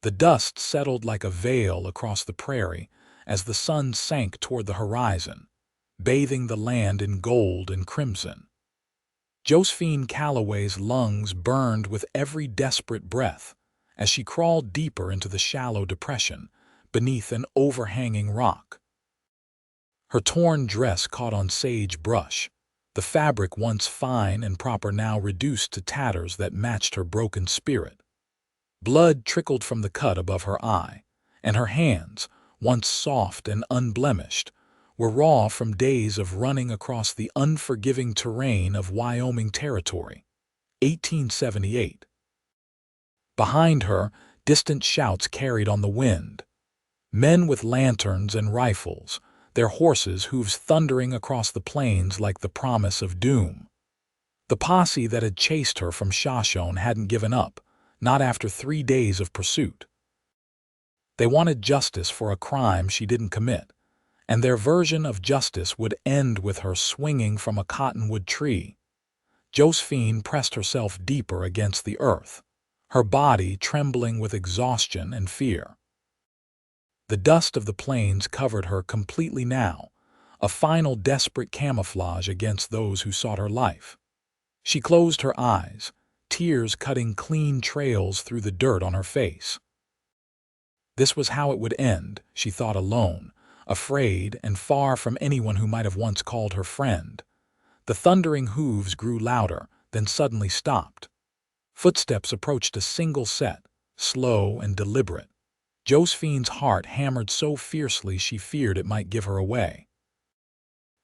The dust settled like a veil across the prairie as the sun sank toward the horizon, bathing the land in gold and crimson. Josephine Calloway's lungs burned with every desperate breath as she crawled deeper into the shallow depression beneath an overhanging rock. Her torn dress caught on sage brush, the fabric once fine and proper now reduced to tatters that matched her broken spirit. Blood trickled from the cut above her eye, and her hands, once soft and unblemished, were raw from days of running across the unforgiving terrain of Wyoming Territory, 1878. Behind her, distant shouts carried on the wind. Men with lanterns and rifles, their horses' hooves thundering across the plains like the promise of doom. The posse that had chased her from Shoshone hadn't given up, not after 3 days of pursuit. They wanted justice for a crime she didn't commit, and their version of justice would end with her swinging from a cottonwood tree. Josephine pressed herself deeper against the earth, her body trembling with exhaustion and fear. The dust of the plains covered her completely now, a final desperate camouflage against those who sought her life. She closed her eyes, tears cutting clean trails through the dirt on her face. This was how it would end, she thought alone, afraid and far from anyone who might have once called her friend. The thundering hooves grew louder, then suddenly stopped. Footsteps approached a single set, slow and deliberate. Josephine's heart hammered so fiercely she feared it might give her away.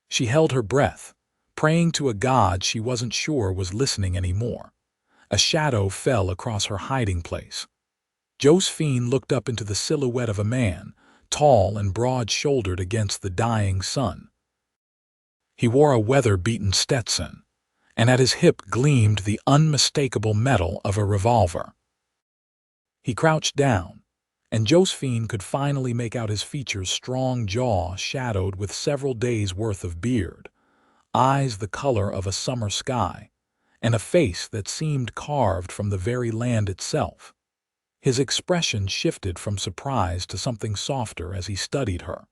She held her breath, praying to a God she wasn't sure was listening anymore. A shadow fell across her hiding place. Josephine looked up into the silhouette of a man, tall and broad-shouldered against the dying sun. He wore a weather-beaten Stetson, and at his hip gleamed the unmistakable metal of a revolver. He crouched down, and Josephine could finally make out his features' strong jaw shadowed with several days' worth of beard, eyes the color of a summer sky, and a face that seemed carved from the very land itself. His expression shifted from surprise to something softer as he studied her.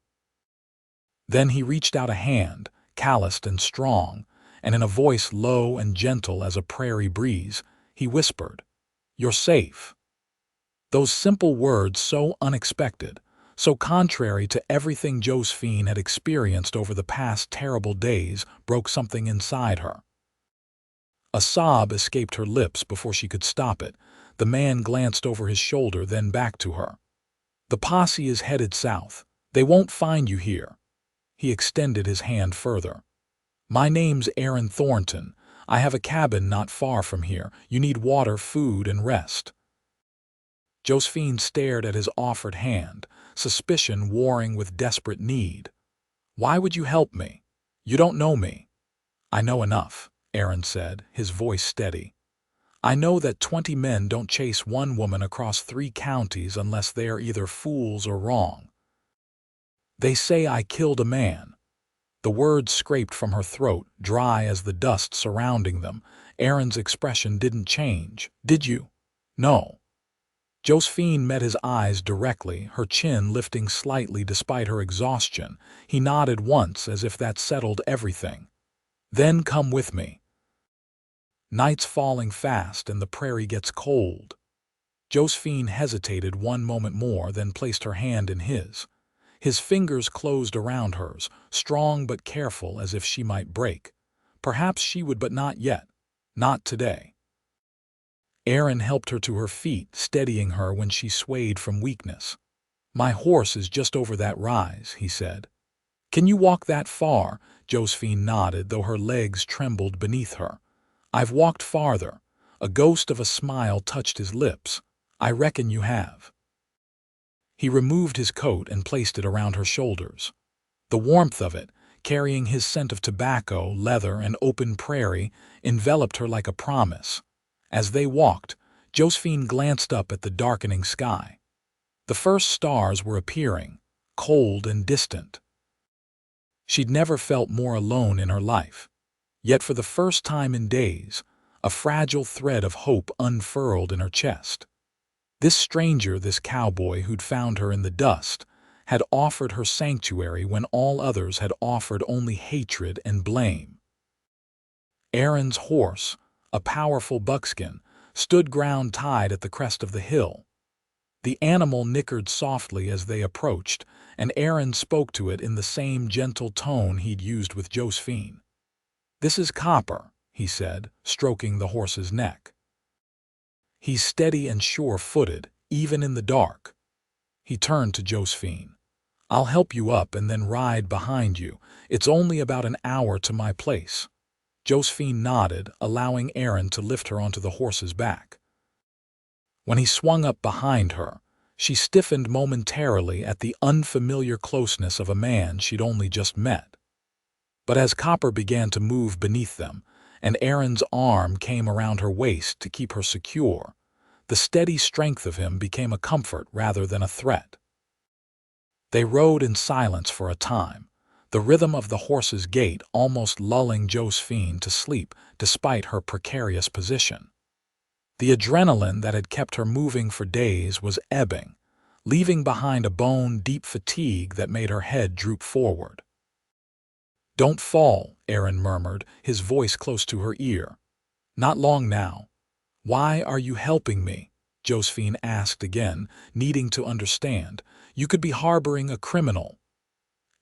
Then he reached out a hand, calloused and strong, and in a voice low and gentle as a prairie breeze, he whispered, "You're safe." Those simple words, so unexpected, so contrary to everything Josephine had experienced over the past terrible days, broke something inside her. A sob escaped her lips before she could stop it. The man glanced over his shoulder, then back to her. "The posse is headed south. They won't find you here." He extended his hand further. "My name's Aaron Thornton. I have a cabin not far from here. You need water, food, and rest." Josephine stared at his offered hand, suspicion warring with desperate need. "Why would you help me? You don't know me." "I know enough," Aaron said, his voice steady. "I know that 20 men don't chase one woman across 3 counties unless they are either fools or wrong. They say I killed a man." The words scraped from her throat, dry as the dust surrounding them. Aaron's expression didn't change. "Did you?" "No." Josephine met his eyes directly, her chin lifting slightly despite her exhaustion. He nodded once as if that settled everything. "Then come with me. Night's falling fast and the prairie gets cold." Josephine hesitated one moment more, then placed her hand in his. His fingers closed around hers, strong but careful as if she might break. Perhaps she would, but not yet. Not today. Aaron helped her to her feet, steadying her when she swayed from weakness. "My horse is just over that rise," he said. "Can you walk that far?" Josephine nodded, though her legs trembled beneath her. "I've walked farther." A ghost of a smile touched his lips. "I reckon you have." He removed his coat and placed it around her shoulders. The warmth of it, carrying his scent of tobacco, leather, and open prairie, enveloped her like a promise. As they walked, Josephine glanced up at the darkening sky. The first stars were appearing, cold and distant. She'd never felt more alone in her life. Yet for the first time in days, a fragile thread of hope unfurled in her chest. This stranger, this cowboy who'd found her in the dust, had offered her sanctuary when all others had offered only hatred and blame. Aaron's horse, a powerful buckskin, stood ground-tied at the crest of the hill. The animal nickered softly as they approached, and Aaron spoke to it in the same gentle tone he'd used with Josephine. "This is Copper," he said, stroking the horse's neck. "He's steady and sure-footed, even in the dark." He turned to Josephine. "I'll help you up and then ride behind you. It's only about an hour to my place." Josephine nodded, allowing Aaron to lift her onto the horse's back. When he swung up behind her, she stiffened momentarily at the unfamiliar closeness of a man she'd only just met. But as Copper began to move beneath them, and Aaron's arm came around her waist to keep her secure, the steady strength of him became a comfort rather than a threat. They rode in silence for a time, the rhythm of the horse's gait almost lulling Josephine to sleep despite her precarious position. The adrenaline that had kept her moving for days was ebbing, leaving behind a bone-deep fatigue that made her head droop forward. "Don't fall," Aaron murmured, his voice close to her ear. "Not long now." "Why are you helping me?" Josephine asked again, needing to understand. "You could be harboring a criminal."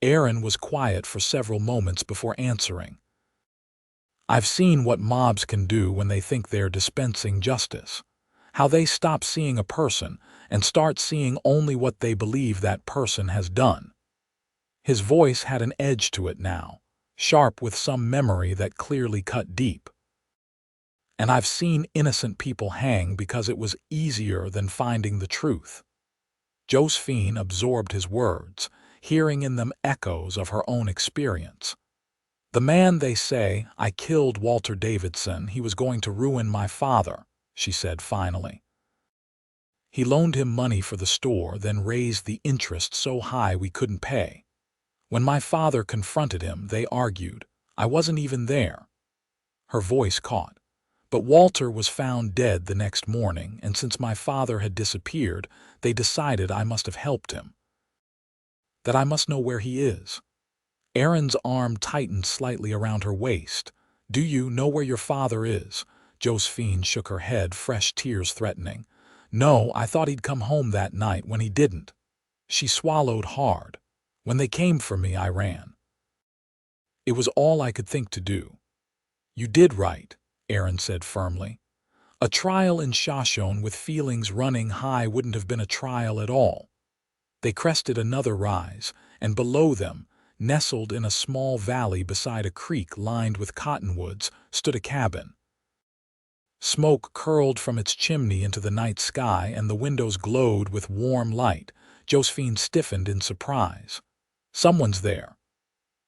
Aaron was quiet for several moments before answering. "I've seen what mobs can do when they think they're dispensing justice. How they stop seeing a person and start seeing only what they believe that person has done." His voice had an edge to it now, sharp with some memory that clearly cut deep. "And I've seen innocent people hang because it was easier than finding the truth." Josephine absorbed his words, hearing in them echoes of her own experience. "The man, they say, I killed Walter Davidson. He was going to ruin my father," she said finally. "He loaned him money for the store, then raised the interest so high we couldn't pay. When my father confronted him, they argued. I wasn't even there." Her voice caught. "But Walter was found dead the next morning, and since my father had disappeared, they decided I must have helped him. That I must know where he is." Aaron's arm tightened slightly around her waist. "Do you know where your father is?" Josephine shook her head, fresh tears threatening. "No, I thought he'd come home that night when he didn't." She swallowed hard. "When they came for me, I ran. It was all I could think to do." "You did right," Aaron said firmly. "A trial in Shoshone with feelings running high wouldn't have been a trial at all." They crested another rise, and below them, nestled in a small valley beside a creek lined with cottonwoods, stood a cabin. Smoke curled from its chimney into the night sky, and the windows glowed with warm light. Josephine stiffened in surprise. "Someone's there."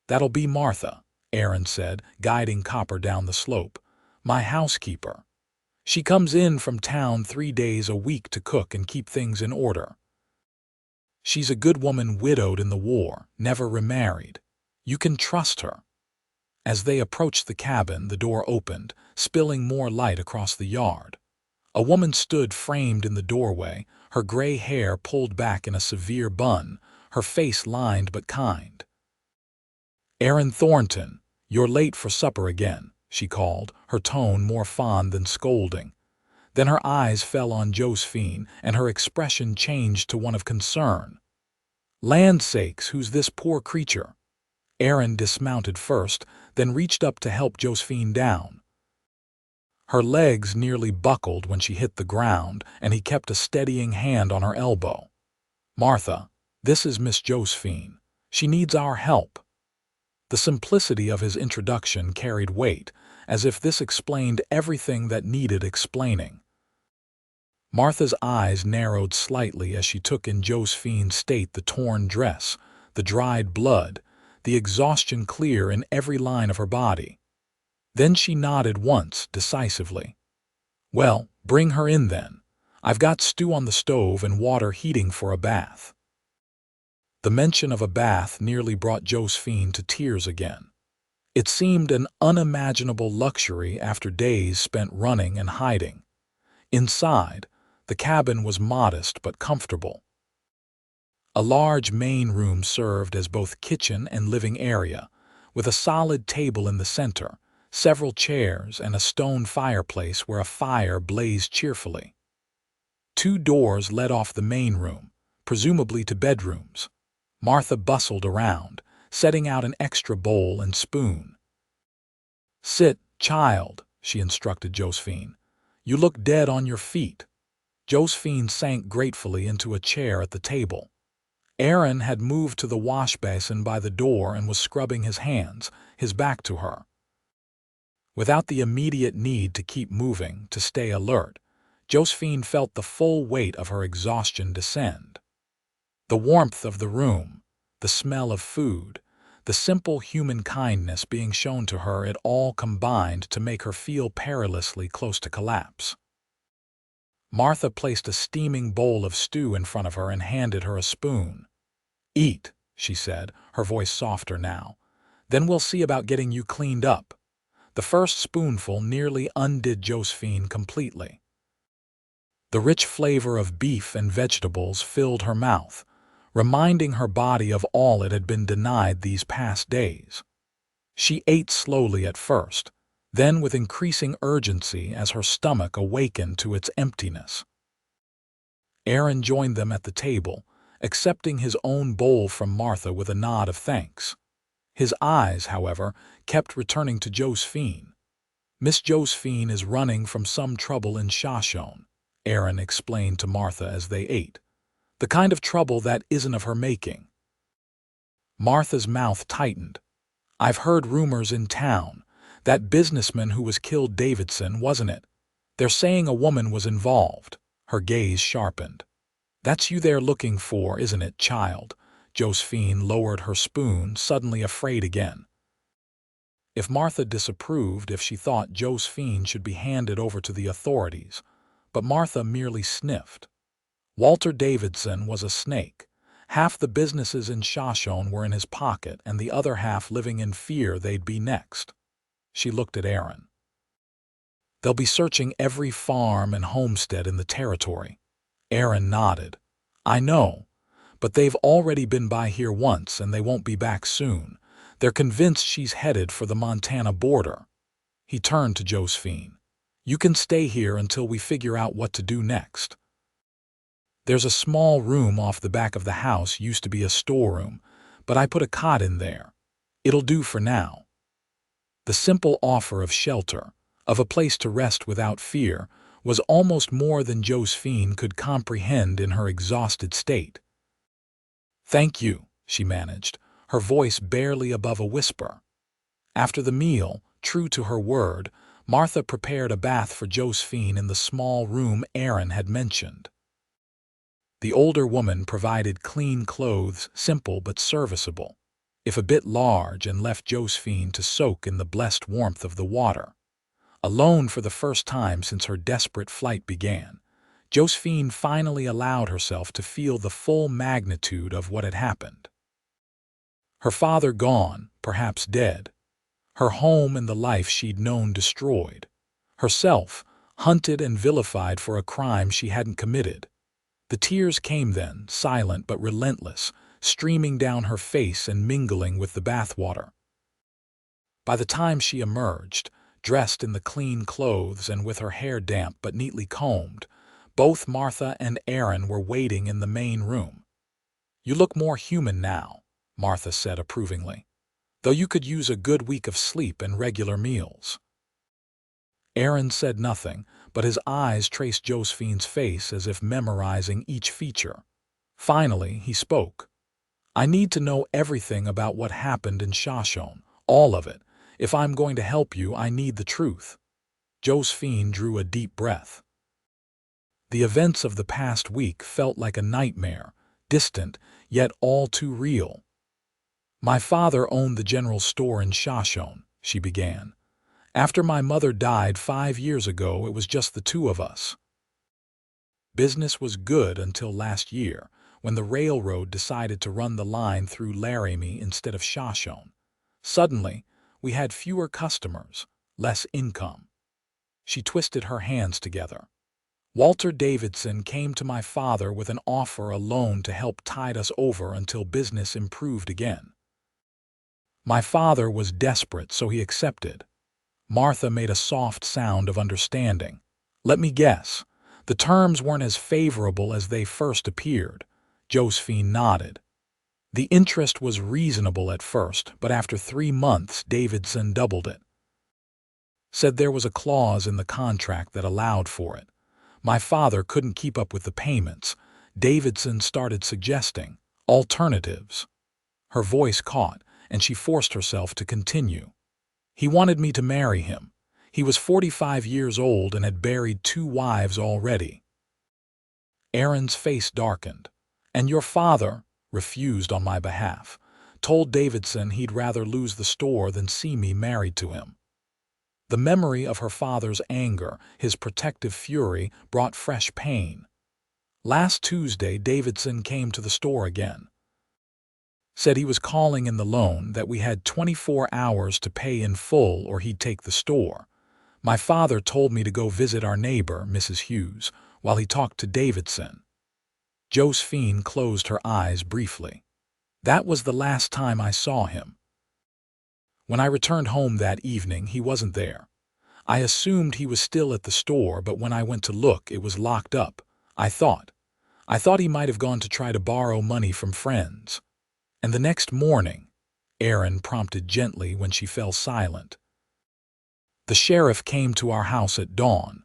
"That'll be Martha," Aaron said, guiding Copper down the slope. "My housekeeper. She comes in from town 3 days a week to cook and keep things in order. She's a good woman, widowed in the war, never remarried. You can trust her." As they approached the cabin, the door opened, spilling more light across the yard. A woman stood framed in the doorway, her gray hair pulled back in a severe bun, her face lined but kind. "Aaron Thornton, you're late for supper again," she called, her tone more fond than scolding. Then her eyes fell on Josephine, and her expression changed to one of concern. "Land's sakes, who's this poor creature?" Aaron dismounted first, then reached up to help Josephine down. Her legs nearly buckled when she hit the ground, and he kept a steadying hand on her elbow. "Martha, this is Miss Josephine. She needs our help." The simplicity of his introduction carried weight, as if this explained everything that needed explaining. Martha's eyes narrowed slightly as she took in Josephine's state, the torn dress, the dried blood, the exhaustion clear in every line of her body. Then she nodded once, decisively. "Well, bring her in then. I've got stew on the stove and water heating for a bath." The mention of a bath nearly brought Josephine to tears again. It seemed an unimaginable luxury after days spent running and hiding. Inside, The cabin was modest but comfortable. A large main room served as both kitchen and living area, with a solid table in the center, several chairs, and a stone fireplace where a fire blazed cheerfully. 2 doors led off the main room, presumably to bedrooms. Martha bustled around, setting out an extra bowl and spoon. "Sit, child," she instructed Josephine. "You look dead on your feet." Josephine sank gratefully into a chair at the table. Aaron had moved to the wash basin by the door and was scrubbing his hands, his back to her. Without the immediate need to keep moving, to stay alert, Josephine felt the full weight of her exhaustion descend. The warmth of the room, the smell of food, the simple human kindness being shown to her, it all combined to make her feel perilously close to collapse. Martha placed a steaming bowl of stew in front of her and handed her a spoon. "Eat," she said, her voice softer now. "Then we'll see about getting you cleaned up." The first spoonful nearly undid Josephine completely. The rich flavor of beef and vegetables filled her mouth, reminding her body of all it had been denied these past days. She ate slowly at first, then with increasing urgency as her stomach awakened to its emptiness. Aaron joined them at the table, accepting his own bowl from Martha with a nod of thanks. His eyes, however, kept returning to Josephine. "Miss Josephine is running from some trouble in Shoshone," Aaron explained to Martha as they ate. "The kind of trouble that isn't of her making." Martha's mouth tightened. "I've heard rumors in town. That businessman who was killed, Davidson, wasn't it? They're saying a woman was involved." Her gaze sharpened. "That's you they're looking for, isn't it, child?" Josephine lowered her spoon, suddenly afraid again. If Martha disapproved, if she thought Josephine should be handed over to the authorities, but Martha merely sniffed. Walter Davidson was a snake. Half the businesses in Shoshone were in his pocket, and the other half living in fear they'd be next. She looked at Aaron. "They'll be searching every farm and homestead in the territory." Aaron nodded. "I know, but they've already been by here once and they won't be back soon. They're convinced she's headed for the Montana border." He turned to Josephine. "You can stay here until we figure out what to do next. There's a small room off the back of the house, used to be a storeroom, but I put a cot in there. It'll do for now." The simple offer of shelter, of a place to rest without fear, was almost more than Josephine could comprehend in her exhausted state. "Thank you," she managed, her voice barely above a whisper. After the meal, true to her word, Martha prepared a bath for Josephine in the small room Aaron had mentioned. The older woman provided clean clothes, simple but serviceable, if a bit large, and left Josephine to soak in the blessed warmth of the water. Alone for the first time since her desperate flight began, Josephine finally allowed herself to feel the full magnitude of what had happened. Her father gone, perhaps dead. Her home and the life she'd known destroyed. Herself hunted and vilified for a crime she hadn't committed. The tears came then, silent but relentless, streaming down her face and mingling with the bathwater. By the time she emerged, dressed in the clean clothes and with her hair damp but neatly combed, both Martha and Aaron were waiting in the main room. "You look more human now," Martha said approvingly, "though you could use a good week of sleep and regular meals." Aaron said nothing, but his eyes traced Josephine's face as if memorizing each feature. Finally, he spoke. "I need to know everything about what happened in Shoshone, all of it. If I'm going to help you, I need the truth." Josephine drew a deep breath. The events of the past week felt like a nightmare, distant, yet all too real. "My father owned the general store in Shoshone," she began. "After my mother died 5 years ago, it was just the two of us. Business was good until last year, when the railroad decided to run the line through Laramie instead of Shoshone. Suddenly, we had fewer customers, less income." She twisted her hands together. Walter Davidson came to my father with an offer a loan to help tide us over until business improved again. My father was desperate, so he accepted. Martha made a soft sound of understanding. Let me guess. The terms weren't as favorable as they first appeared. Josephine nodded. The interest was reasonable at first, but after 3 months Davidson doubled it. Said there was a clause in the contract that allowed for it. My father couldn't keep up with the payments. Davidson started suggesting alternatives. Her voice caught, and she forced herself to continue. He wanted me to marry him. He was 45 years old and had buried 2 wives already. Aaron's face darkened. And your father refused on my behalf, told Davidson he'd rather lose the store than see me married to him. The memory of her father's anger, his protective fury, brought fresh pain. Last Tuesday, Davidson came to the store again. Said he was calling in the loan, that we had 24 hours to pay in full or he'd take the store. My father told me to go visit our neighbor, Mrs. Hughes, while he talked to Davidson. Josephine closed her eyes briefly. That was the last time I saw him. When I returned home that evening, he wasn't there. I assumed he was still at the store, but when I went to look, it was locked up. I thought he might have gone to try to borrow money from friends. And the next morning, Aaron prompted gently when she fell silent. The sheriff came to our house at dawn.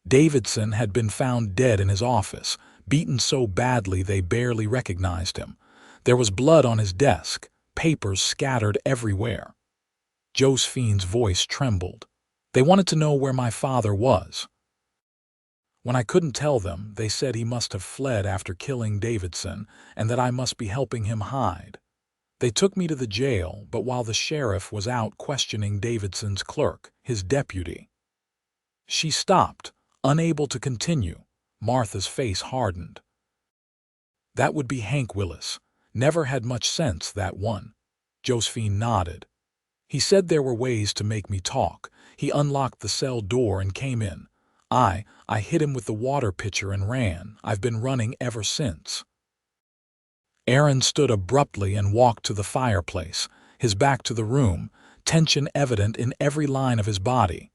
Davidson had been found dead in his office, beaten so badly they barely recognized him. There was blood on his desk, papers scattered everywhere. Josephine's voice trembled. They wanted to know where my father was. When I couldn't tell them, they said he must have fled after killing Davidson and that I must be helping him hide. They took me to the jail, but while the sheriff was out questioning Davidson's clerk, his deputy. She stopped, unable to continue. Martha's face hardened. That would be Hank Willis. Never had much sense, that one. Josephine nodded. He said there were ways to make me talk. He unlocked the cell door and came in. I hit him with the water pitcher and ran. I've been running ever since. Aaron stood abruptly and walked to the fireplace, his back to the room, tension evident in every line of his body.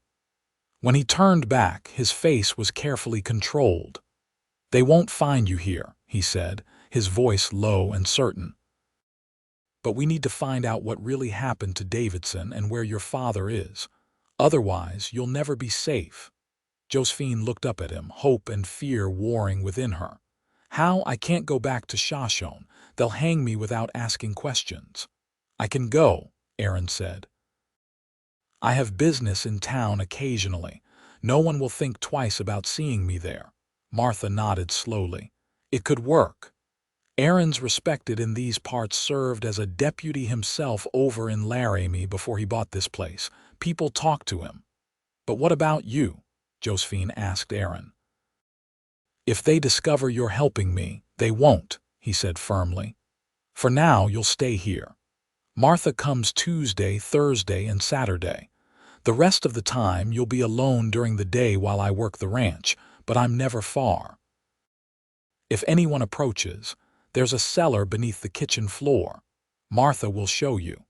When he turned back, his face was carefully controlled. They won't find you here, he said, his voice low and certain. But we need to find out what really happened to Davidson and where your father is. Otherwise, you'll never be safe. Josephine looked up at him, hope and fear warring within her. How? I can't go back to Shoshone. They'll hang me without asking questions. I can go, Aaron said. I have business in town occasionally. No one will think twice about seeing me there. Martha nodded slowly. It could work. Aaron's respected in these parts, served as a deputy himself over in Laramie before he bought this place. People talk to him. But what about you? Josephine asked Aaron. If they discover you're helping me, they won't, he said firmly. For now, you'll stay here. Martha comes Tuesday, Thursday, and Saturday. The rest of the time, you'll be alone during the day while I work the ranch, but I'm never far. If anyone approaches, there's a cellar beneath the kitchen floor. Martha will show you.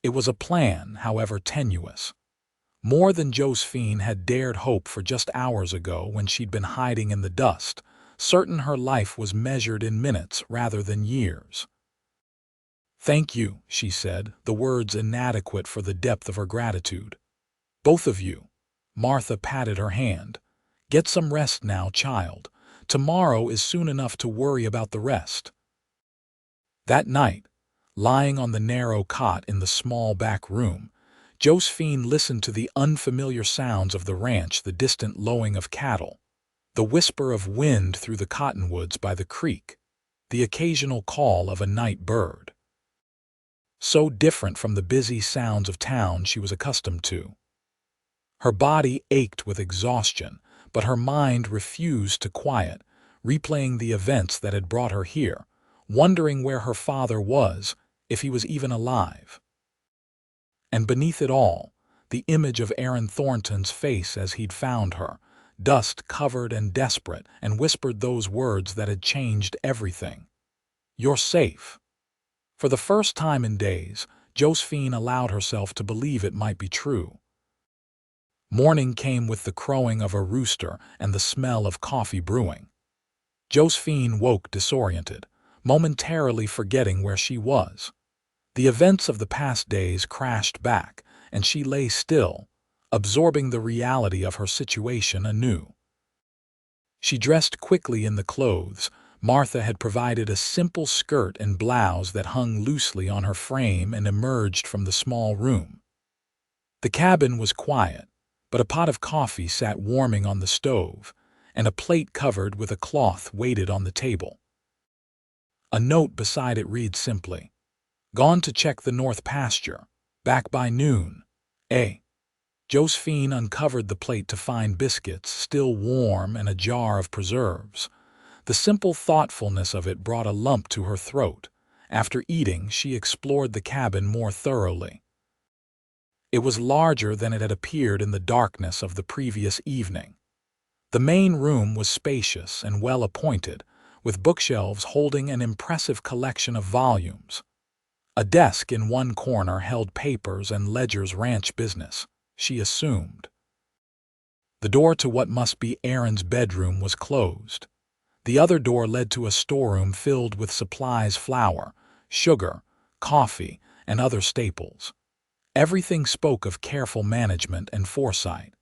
It was a plan, however tenuous. More than Josephine had dared hope for just hours ago when she'd been hiding in the dust, certain her life was measured in minutes rather than years. Thank you, she said, the words inadequate for the depth of her gratitude. Both of you. Martha patted her hand. Get some rest now, child. Tomorrow is soon enough to worry about the rest. That night, lying on the narrow cot in the small back room, Josephine listened to the unfamiliar sounds of the ranch, the distant lowing of cattle, the whisper of wind through the cottonwoods by the creek, the occasional call of a night bird. So different from the busy sounds of town she was accustomed to. Her body ached with exhaustion, but her mind refused to quiet, replaying the events that had brought her here, wondering where her father was, if he was even alive. And beneath it all, the image of Aaron Thornton's face as he'd found her, dust-covered and desperate, and whispered those words that had changed everything. "You're safe." For the first time in days, Josephine allowed herself to believe it might be true. Morning came with the crowing of a rooster and the smell of coffee brewing. Josephine woke disoriented, momentarily forgetting where she was. The events of the past days crashed back, and she lay still, absorbing the reality of her situation anew. She dressed quickly in the clothes Martha had provided, a simple skirt and blouse that hung loosely on her frame, and emerged from the small room. The cabin was quiet, but a pot of coffee sat warming on the stove, and a plate covered with a cloth waited on the table. A note beside it read simply, "Gone to check the north pasture. Back by noon. A." Josephine uncovered the plate to find biscuits, still warm, and a jar of preserves. The simple thoughtfulness of it brought a lump to her throat. After eating, she explored the cabin more thoroughly. It was larger than it had appeared in the darkness of the previous evening. The main room was spacious and well appointed, with bookshelves holding an impressive collection of volumes. A desk in one corner held papers and ledgers, ranch business, she assumed. The door to what must be Aaron's bedroom was closed. The other door led to a storeroom filled with supplies: flour, sugar, coffee, and other staples. Everything spoke of careful management and foresight.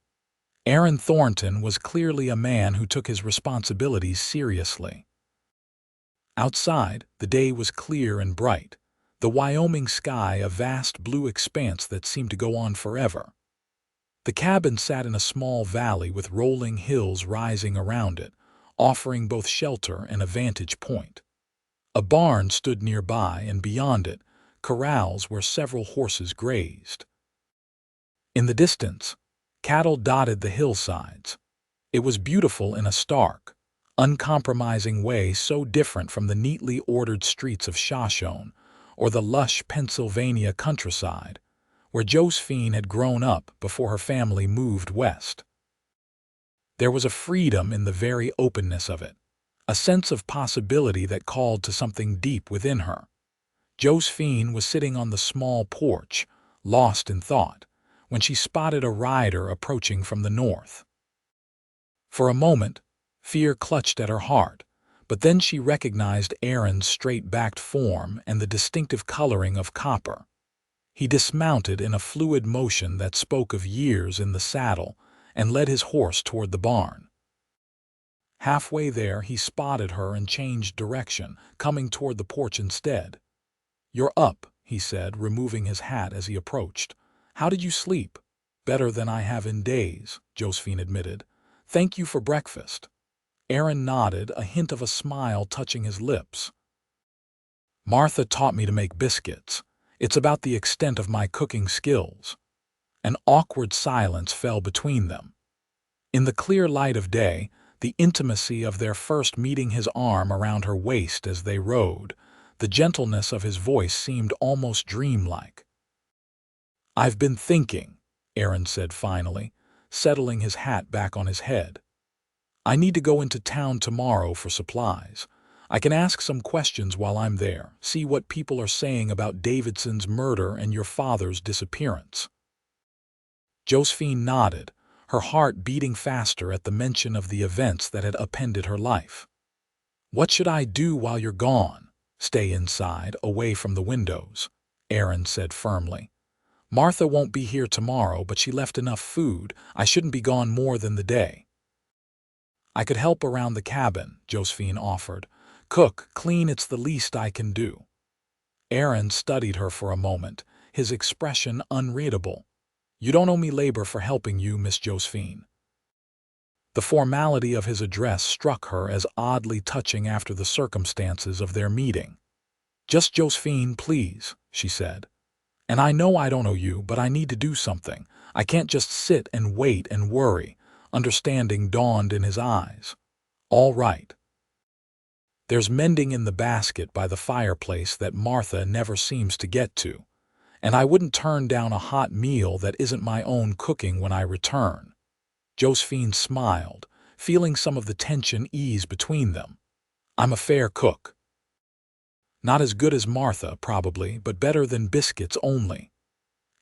Aaron Thornton was clearly a man who took his responsibilities seriously. Outside, the day was clear and bright, the Wyoming sky a vast blue expanse that seemed to go on forever. The cabin sat in a small valley with rolling hills rising around it, offering both shelter and a vantage point. A barn stood nearby, and beyond it, corrals where several horses grazed. In the distance, cattle dotted the hillsides. It was beautiful in a stark, uncompromising way, so different from the neatly ordered streets of Shoshone or the lush Pennsylvania countryside, where Josephine had grown up before her family moved west. There was a freedom in the very openness of it, a sense of possibility that called to something deep within her. Josephine was sitting on the small porch, lost in thought, when she spotted a rider approaching from the north. For a moment, fear clutched at her heart, but then she recognized Aaron's straight-backed form and the distinctive coloring of copper. He dismounted in a fluid motion that spoke of years in the saddle and led his horse toward the barn. Halfway there, he spotted her and changed direction, coming toward the porch instead. "You're up," he said, removing his hat as he approached. "How did you sleep?" "Better than I have in days," Josephine admitted. "Thank you for breakfast." Aaron nodded, a hint of a smile touching his lips. "Martha taught me to make biscuits. It's about the extent of my cooking skills." An awkward silence fell between them. In the clear light of day, the intimacy of their first meeting, his arm around her waist as they rode, the gentleness of his voice seemed almost dreamlike. "I've been thinking," Aaron said finally, settling his hat back on his head. "I need to go into town tomorrow for supplies. I can ask some questions while I'm there, see what people are saying about Davidson's murder and your father's disappearance." Josephine nodded, her heart beating faster at the mention of the events that had upended her life. "What should I do while you're gone?" "Stay inside, away from the windows," Aaron said firmly. "Martha won't be here tomorrow, but she left enough food. I shouldn't be gone more than the day." "I could help around the cabin," Josephine offered. "Cook, clean, it's the least I can do." Aaron studied her for a moment, his expression unreadable. "You don't owe me labor for helping you, Miss Josephine." The formality of his address struck her as oddly touching after the circumstances of their meeting. "Just Josephine, please," she said. "And I know I don't owe you, but I need to do something. I can't just sit and wait and worry." Understanding dawned in his eyes. "All right. There's mending in the basket by the fireplace that Martha never seems to get to, and I wouldn't turn down a hot meal that isn't my own cooking when I return." Josephine smiled, feeling some of the tension ease between them. I'm a fair cook. Not as good as Martha, probably, but better than biscuits only.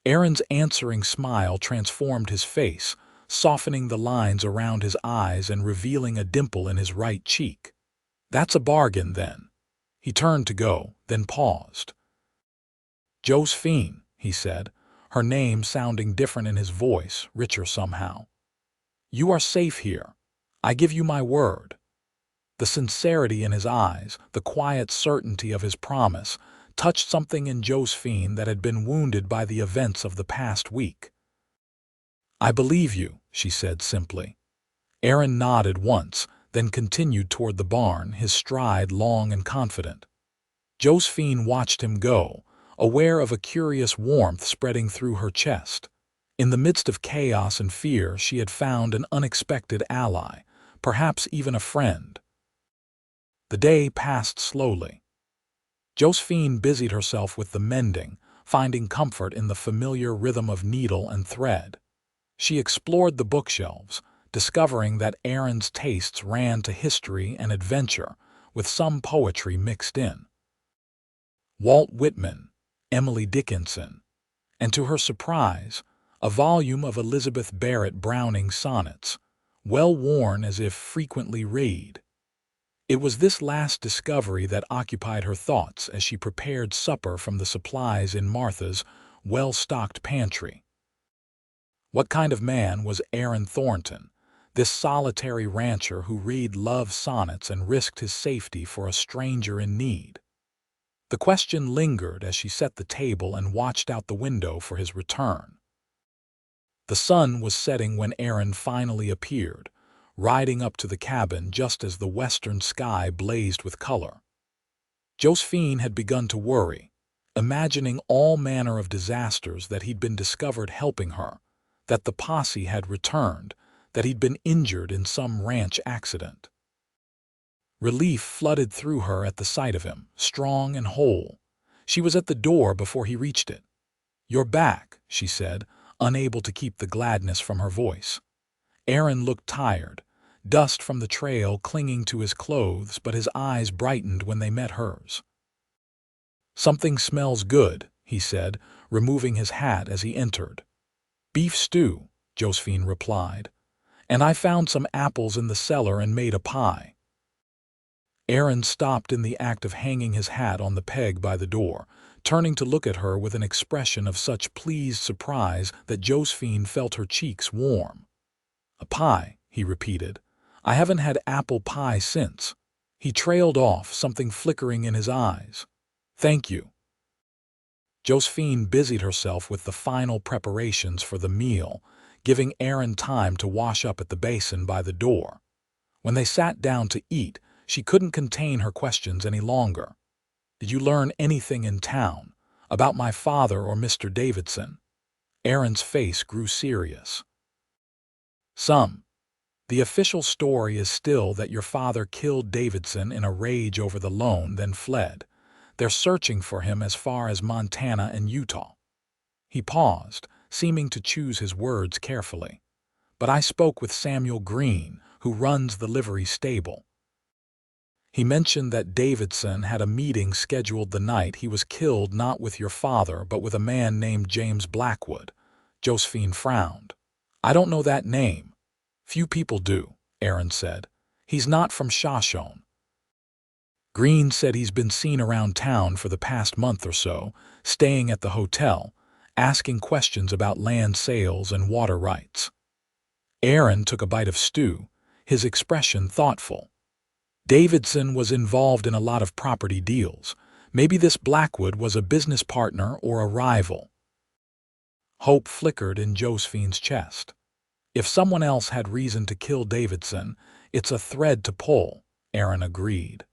Aaron's answering smile transformed his face, softening the lines around his eyes and revealing a dimple in his right cheek. That's a bargain, then. He turned to go, then paused. Josephine, he said, her name sounding different in his voice, richer somehow. You are safe here. I give you my word. The sincerity in his eyes, the quiet certainty of his promise, touched something in Josephine that had been wounded by the events of the past week. I believe you, she said simply. Aaron nodded once, then continued toward the barn, his stride long and confident. Josephine watched him go, aware of a curious warmth spreading through her chest. In the midst of chaos and fear, she had found an unexpected ally, perhaps even a friend. The day passed slowly. Josephine busied herself with the mending, finding comfort in the familiar rhythm of needle and thread. She explored the bookshelves, discovering that Aaron's tastes ran to history and adventure, with some poetry mixed in. Walt Whitman, Emily Dickinson, and to her surprise, a volume of Elizabeth Barrett Browning's sonnets, well worn as if frequently read. It was this last discovery that occupied her thoughts as she prepared supper from the supplies in Martha's well-stocked pantry. What kind of man was Aaron Thornton, this solitary rancher who read love sonnets and risked his safety for a stranger in need? The question lingered as she set the table and watched out the window for his return. The sun was setting when Aaron finally appeared, riding up to the cabin just as the western sky blazed with color. Josephine had begun to worry, imagining all manner of disasters, that he'd been discovered helping her, that the posse had returned, that he'd been injured in some ranch accident. Relief flooded through her at the sight of him, strong and whole. She was at the door before he reached it. You're back, she said, unable to keep the gladness from her voice. Aaron looked tired, dust from the trail clinging to his clothes, but his eyes brightened when they met hers. Something smells good, he said, removing his hat as he entered. Beef stew, Josephine replied, and I found some apples in the cellar and made a pie. Aaron stopped in the act of hanging his hat on the peg by the door, turning to look at her with an expression of such pleased surprise that Josephine felt her cheeks warm. A pie, he repeated. I haven't had apple pie since. He trailed off, something flickering in his eyes. Thank you. Josephine busied herself with the final preparations for the meal, giving Aaron time to wash up at the basin by the door. When they sat down to eat, she couldn't contain her questions any longer. Did you learn anything in town about my father or Mr. Davidson? Aaron's face grew serious. Some. The official story is still that your father killed Davidson in a rage over the loan, then fled. They're searching for him as far as Montana and Utah. He paused, seeming to choose his words carefully. But I spoke with Samuel Green, who runs the livery stable. He mentioned that Davidson had a meeting scheduled the night he was killed, not with your father, but with a man named James Blackwood. Josephine frowned. I don't know that name. Few people do, Aaron said. He's not from Shoshone. Green said he's been seen around town for the past month or so, staying at the hotel, asking questions about land sales and water rights. Aaron took a bite of stew, his expression thoughtful. Davidson was involved in a lot of property deals. Maybe this Blackwood was a business partner or a rival. Hope flickered in Josephine's chest. If someone else had reason to kill Davidson, it's a thread to pull, Aaron agreed.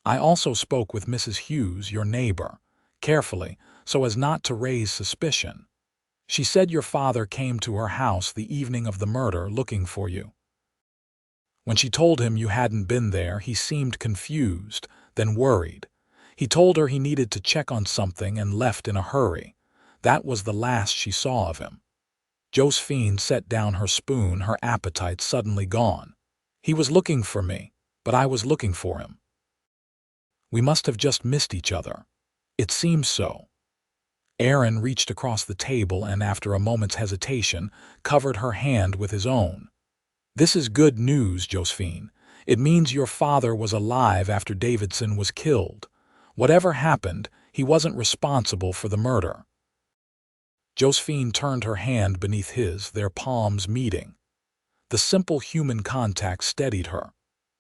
I also spoke with Mrs. Hughes, your neighbor, carefully, so as not to raise suspicion. She said your father came to her house the evening of the murder looking for you. When she told him you hadn't been there, he seemed confused, then worried. He told her he needed to check on something and left in a hurry. That was the last she saw of him. Josephine set down her spoon, her appetite suddenly gone. He was looking for me, but I was looking for him. We must have just missed each other. It seems so. Aaron reached across the table and, after a moment's hesitation, covered her hand with his own. This is good news, Josephine. It means your father was alive after Davidson was killed. Whatever happened, he wasn't responsible for the murder. Josephine turned her hand beneath his, their palms meeting. The simple human contact steadied her.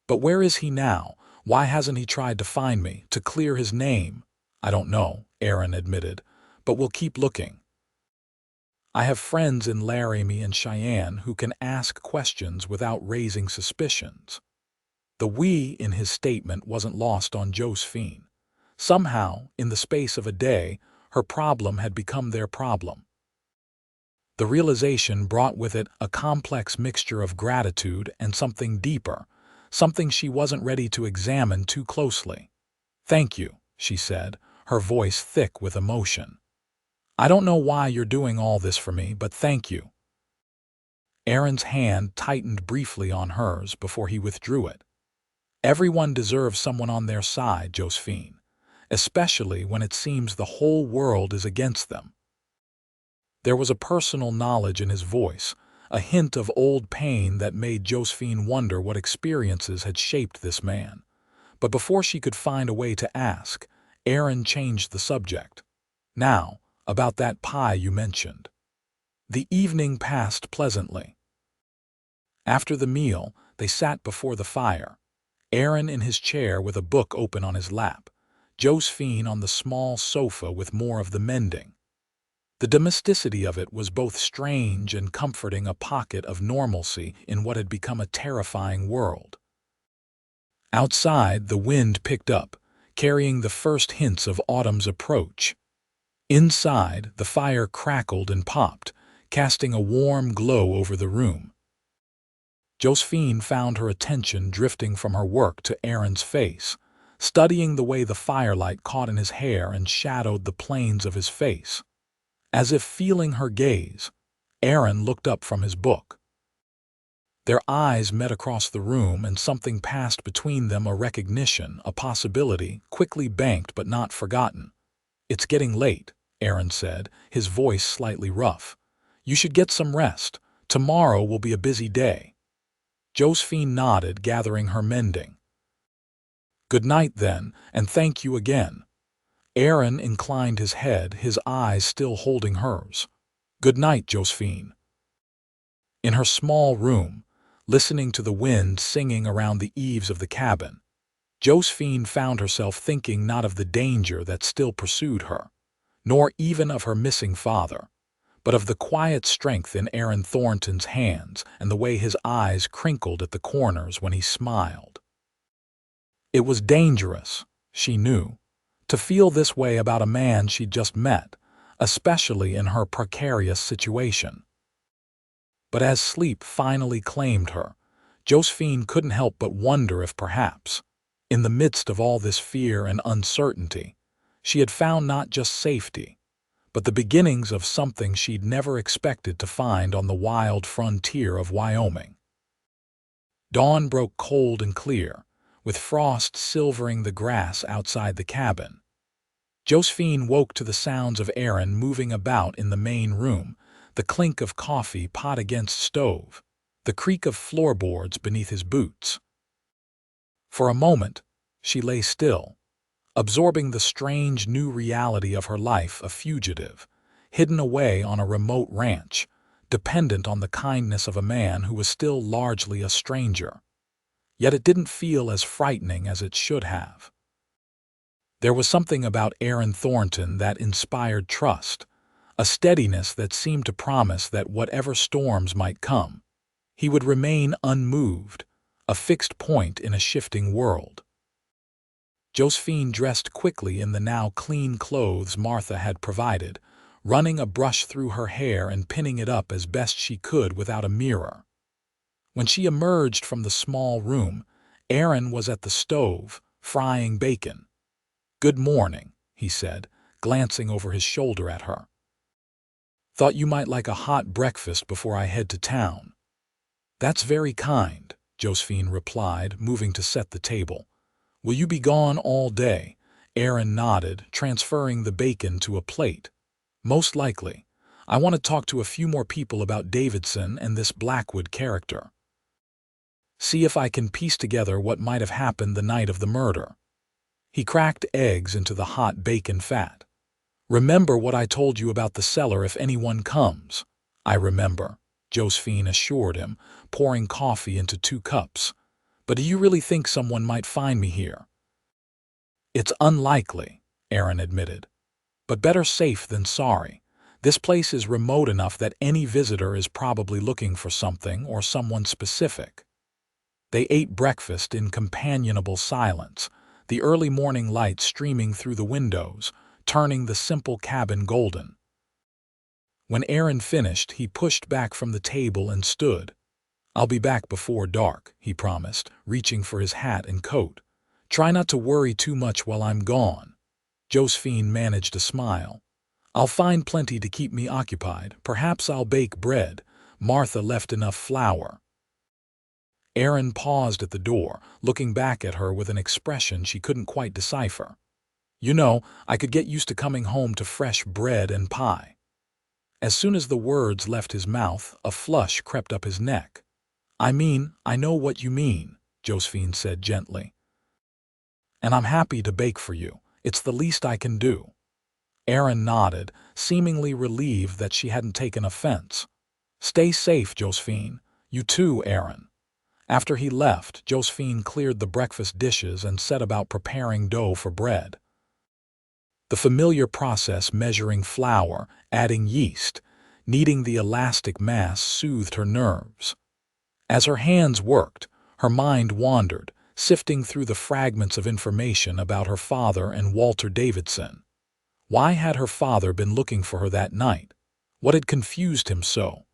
But where is he now? Why hasn't he tried to find me, to clear his name? I don't know, Aaron admitted, but we'll keep looking. I have friends in Laramie and Cheyenne who can ask questions without raising suspicions. The "we" in his statement wasn't lost on Josephine. Somehow, in the space of a day, her problem had become their problem. The realization brought with it a complex mixture of gratitude and something deeper, something she wasn't ready to examine too closely. "Thank you," she said, her voice thick with emotion. "I don't know why you're doing all this for me, but thank you." Aaron's hand tightened briefly on hers before he withdrew it. Everyone deserves someone on their side, Josephine, especially when it seems the whole world is against them. There was a personal knowledge in his voice, a hint of old pain that made Josephine wonder what experiences had shaped this man. But before she could find a way to ask, Aaron changed the subject. "Now, about that pie you mentioned." The evening passed pleasantly. After the meal, they sat before the fire, Aaron in his chair with a book open on his lap, Josephine on the small sofa with more of the mending. The domesticity of it was both strange and comforting, a pocket of normalcy in what had become a terrifying world. Outside, the wind picked up, carrying the first hints of autumn's approach. Inside, the fire crackled and popped, casting a warm glow over the room. Josephine found her attention drifting from her work to Aaron's face, studying the way the firelight caught in his hair and shadowed the planes of his face. As if feeling her gaze, Aaron looked up from his book. Their eyes met across the room, and something passed between them, a recognition, a possibility, quickly banked but not forgotten. "It's getting late," Aaron said, his voice slightly rough. "You should get some rest. Tomorrow will be a busy day." Josephine nodded, gathering her mending. "Good night, then, and thank you again." Aaron inclined his head, his eyes still holding hers. "Good night, Josephine." In her small room, listening to the wind singing around the eaves of the cabin, Josephine found herself thinking not of the danger that still pursued her, nor even of her missing father, but of the quiet strength in Aaron Thornton's hands and the way his eyes crinkled at the corners when he smiled. It was dangerous, she knew, to feel this way about a man she'd just met, especially in her precarious situation. But as sleep finally claimed her, Josephine couldn't help but wonder if perhaps, in the midst of all this fear and uncertainty, she had found not just safety, but the beginnings of something she'd never expected to find on the wild frontier of Wyoming. Dawn broke cold and clear, with frost silvering the grass outside the cabin. Josephine woke to the sounds of Aaron moving about in the main room, the clink of coffee pot against stove, the creak of floorboards beneath his boots. For a moment, she lay still, absorbing the strange new reality of her life, a fugitive, hidden away on a remote ranch, dependent on the kindness of a man who was still largely a stranger. Yet it didn't feel as frightening as it should have. There was something about Aaron Thornton that inspired trust, a steadiness that seemed to promise that whatever storms might come, he would remain unmoved, a fixed point in a shifting world. Josephine dressed quickly in the now clean clothes Martha had provided, running a brush through her hair and pinning it up as best she could without a mirror. When she emerged from the small room, Aaron was at the stove, frying bacon. "Good morning," he said, glancing over his shoulder at her. Thought you might like a hot breakfast before I head to town." "That's very kind," Josephine replied, moving to set the table. "Will you be gone all day?" Aaron nodded, transferring the bacon to a plate. "Most likely. I want to talk to a few more people about Davidson and this Blackwood character. See if I can piece together what might have happened the night of the murder." He cracked eggs into the hot bacon fat. "Remember what I told you about the cellar if anyone comes?" "I remember," Josephine assured him, pouring coffee into 2 cups. "But do you really think someone might find me here?" "It's unlikely," Aaron admitted. "But better safe than sorry. This place is remote enough that any visitor is probably looking for something or someone specific." They ate breakfast in companionable silence, the early morning light streaming through the windows, turning the simple cabin golden. When Aaron finished, he pushed back from the table and stood. "I'll be back before dark," he promised, reaching for his hat and coat. "Try not to worry too much while I'm gone." Josephine managed a smile. "I'll find plenty to keep me occupied. Perhaps I'll bake bread. Martha left enough flour." Aaron paused at the door, looking back at her with an expression she couldn't quite decipher. "You know, I could get used to coming home to fresh bread and pie." As soon as the words left his mouth, a flush crept up his neck. "I mean, I know what you mean," Josephine said gently. "And I'm happy to bake for you. It's the least I can do." Aaron nodded, seemingly relieved that she hadn't taken offense. "Stay safe, Josephine. You too, Aaron." After he left, Josephine cleared the breakfast dishes and set about preparing dough for bread. The familiar process measuring flour, adding yeast, kneading the elastic mass soothed her nerves. As her hands worked, her mind wandered, sifting through the fragments of information about her father and Walter Davidson. Why had her father been looking for her that night? What had confused him so?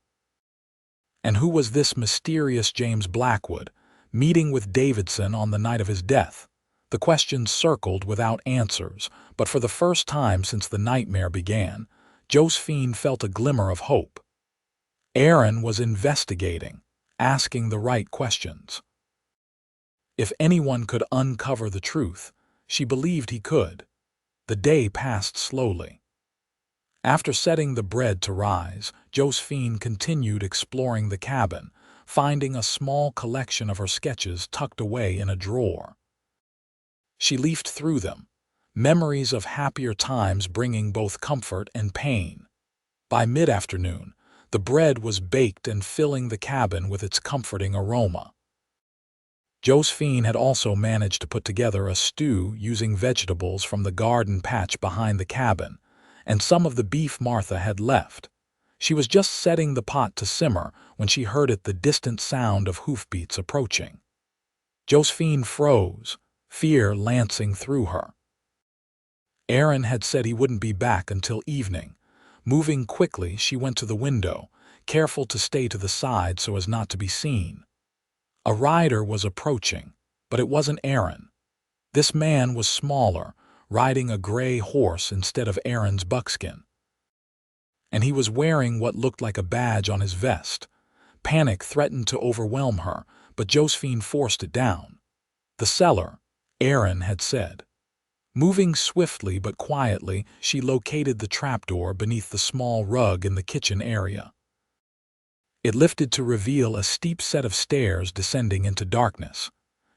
And who was this mysterious James Blackwood, meeting with Davidson on the night of his death? The questions circled without answers, but for the first time since the nightmare began, Josephine felt a glimmer of hope. Aaron was investigating, asking the right questions. If anyone could uncover the truth, she believed he could. The day passed slowly. After setting the bread to rise, Josephine continued exploring the cabin, finding a small collection of her sketches tucked away in a drawer. She leafed through them, memories of happier times bringing both comfort and pain. By mid-afternoon, the bread was baked and filling the cabin with its comforting aroma. Josephine had also managed to put together a stew using vegetables from the garden patch behind the cabin, and some of the beef Martha had left. She was just setting the pot to simmer when she heard the distant sound of hoofbeats approaching. Josephine froze, fear lancing through her. Aaron had said he wouldn't be back until evening. Moving quickly, she went to the window, careful to stay to the side so as not to be seen. A rider was approaching, but it wasn't Aaron. This man was smaller, riding a gray horse instead of Aaron's buckskin. And he was wearing what looked like a badge on his vest. Panic threatened to overwhelm her, but Josephine forced it down. "The cellar," Aaron had said. Moving swiftly but quietly, she located the trapdoor beneath the small rug in the kitchen area. It lifted to reveal a steep set of stairs descending into darkness.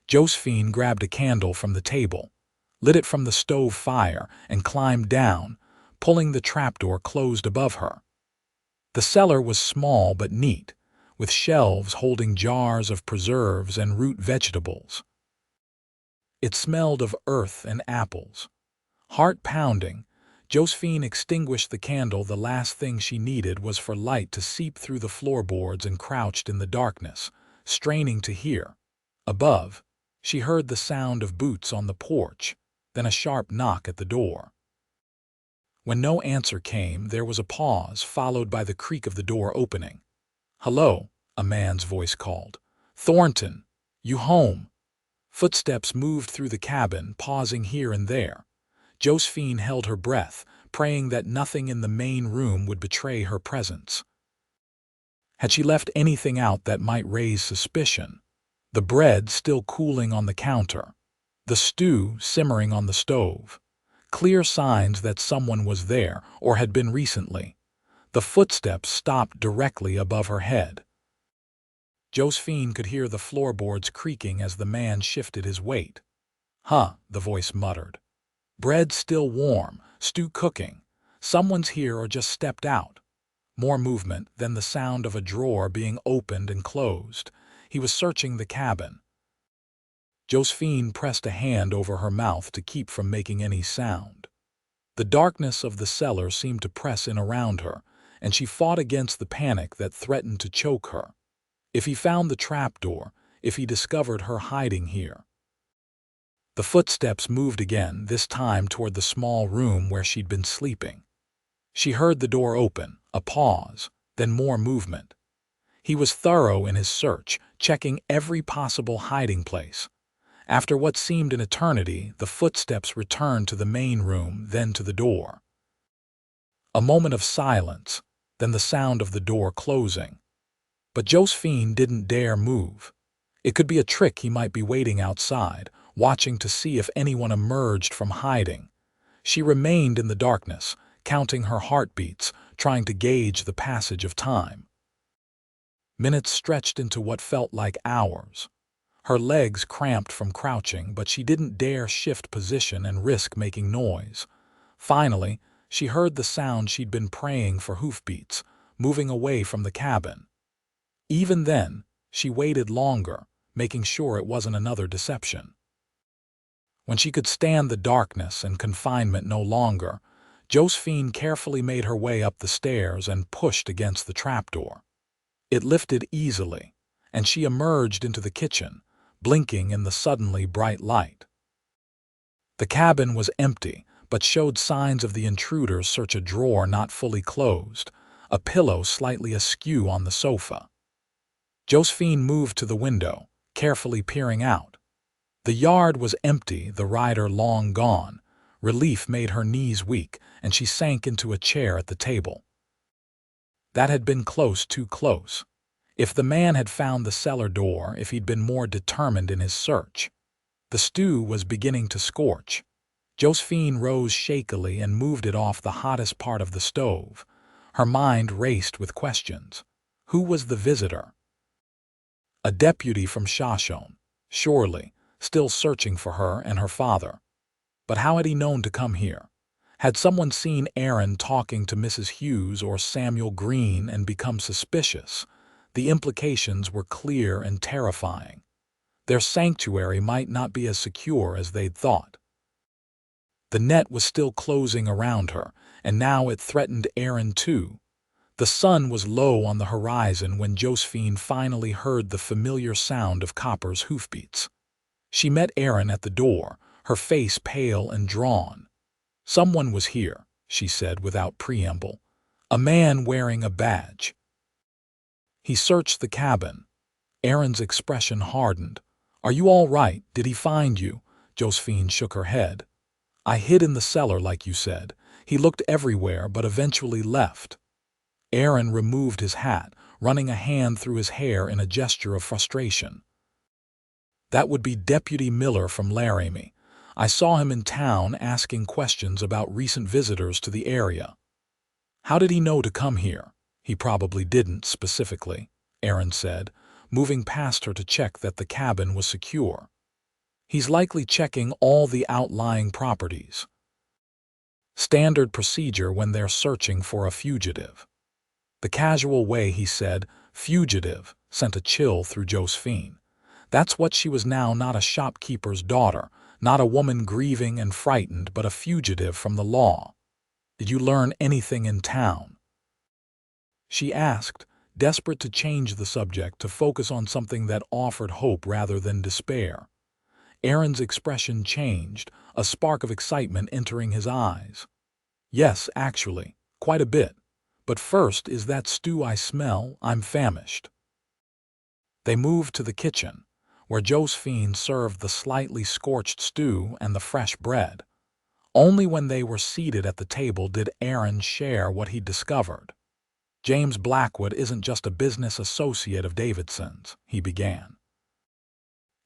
Josephine grabbed a candle from the table, lit it from the stove fire, and climbed down, pulling the trapdoor closed above her. The cellar was small but neat, with shelves holding jars of preserves and root vegetables. It smelled of earth and apples. Heart pounding, Josephine extinguished the candle. The last thing she needed was for light to seep through the floorboards and crouched in the darkness, straining to hear. Above, she heard the sound of boots on the porch, then a sharp knock at the door. When no answer came, there was a pause, followed by the creak of the door opening. "Hello," a man's voice called. "Thornton, you home?" Footsteps moved through the cabin, pausing here and there. Josephine held her breath, praying that nothing in the main room would betray her presence. Had she left anything out that might raise suspicion? The bread still cooling on the counter, the stew simmering on the stove. Clear signs that someone was there or had been recently. The footsteps stopped directly above her head. Josephine could hear the floorboards creaking as the man shifted his weight. "Huh," the voice muttered. "Bread still warm, stew cooking. Someone's here or just stepped out." More movement, then the sound of a drawer being opened and closed. He was searching the cabin. Josephine pressed a hand over her mouth to keep from making any sound. The darkness of the cellar seemed to press in around her, and she fought against the panic that threatened to choke her. If he found the trapdoor, if he discovered her hiding here. The footsteps moved again, this time toward the small room where she'd been sleeping. She heard the door open, a pause, then more movement. He was thorough in his search, checking every possible hiding place. After what seemed an eternity, the footsteps returned to the main room, then to the door. A moment of silence, then the sound of the door closing. But Josephine didn't dare move. It could be a trick. He might be waiting outside, watching to see if anyone emerged from hiding. She remained in the darkness, counting her heartbeats, trying to gauge the passage of time. Minutes stretched into what felt like hours. Her legs cramped from crouching, but she didn't dare shift position and risk making noise. Finally, she heard the sound she'd been praying for: hoofbeats, moving away from the cabin. Even then, she waited longer, making sure it wasn't another deception. When she could stand the darkness and confinement no longer, Josephine carefully made her way up the stairs and pushed against the trapdoor. It lifted easily, and she emerged into the kitchen, blinking in the suddenly bright light. The cabin was empty, but showed signs of the intruder's search: a drawer not fully closed, a pillow slightly askew on the sofa. Josephine moved to the window, carefully peering out. The yard was empty, the rider long gone. Relief made her knees weak, and she sank into a chair at the table. That had been close, too close. If the man had found the cellar door, if he'd been more determined in his search. The stew was beginning to scorch. Josephine rose shakily and moved it off the hottest part of the stove. Her mind raced with questions. Who was the visitor? A deputy from Shoshone, surely, still searching for her and her father. But how had he known to come here? Had someone seen Aaron talking to Mrs. Hughes or Samuel Green and become suspicious? The implications were clear and terrifying. Their sanctuary might not be as secure as they'd thought. The net was still closing around her, and now it threatened Aaron too. The sun was low on the horizon when Josephine finally heard the familiar sound of Copper's hoofbeats. She met Aaron at the door, her face pale and drawn. "Someone was here," she said without preamble. "A man wearing a badge." He searched the cabin. Aaron's expression hardened. "Are you all right? Did he find you?" Josephine shook her head. "I hid in the cellar like you said. He looked everywhere but eventually left." Aaron removed his hat, running a hand through his hair in a gesture of frustration. "That would be Deputy Miller from Laramie. I saw him in town asking questions about recent visitors to the area." "How did he know to come here?" "He probably didn't specifically," Aaron said, moving past her to check that the cabin was secure. "He's likely checking all the outlying properties. Standard procedure when they're searching for a fugitive." The casual way he said "fugitive" sent a chill through Josephine. That's what she was now: not a shopkeeper's daughter, not a woman grieving and frightened, but a fugitive from the law. "Did you learn anything in town?" she asked, desperate to change the subject, to focus on something that offered hope rather than despair. Aaron's expression changed, a spark of excitement entering his eyes. "Yes, actually, quite a bit. But first, is that stew I smell? I'm famished." They moved to the kitchen, where Josephine served the slightly scorched stew and the fresh bread. Only when they were seated at the table did Aaron share what he'd discovered. James Blackwood isn't just a business associate of Davidson's, he began.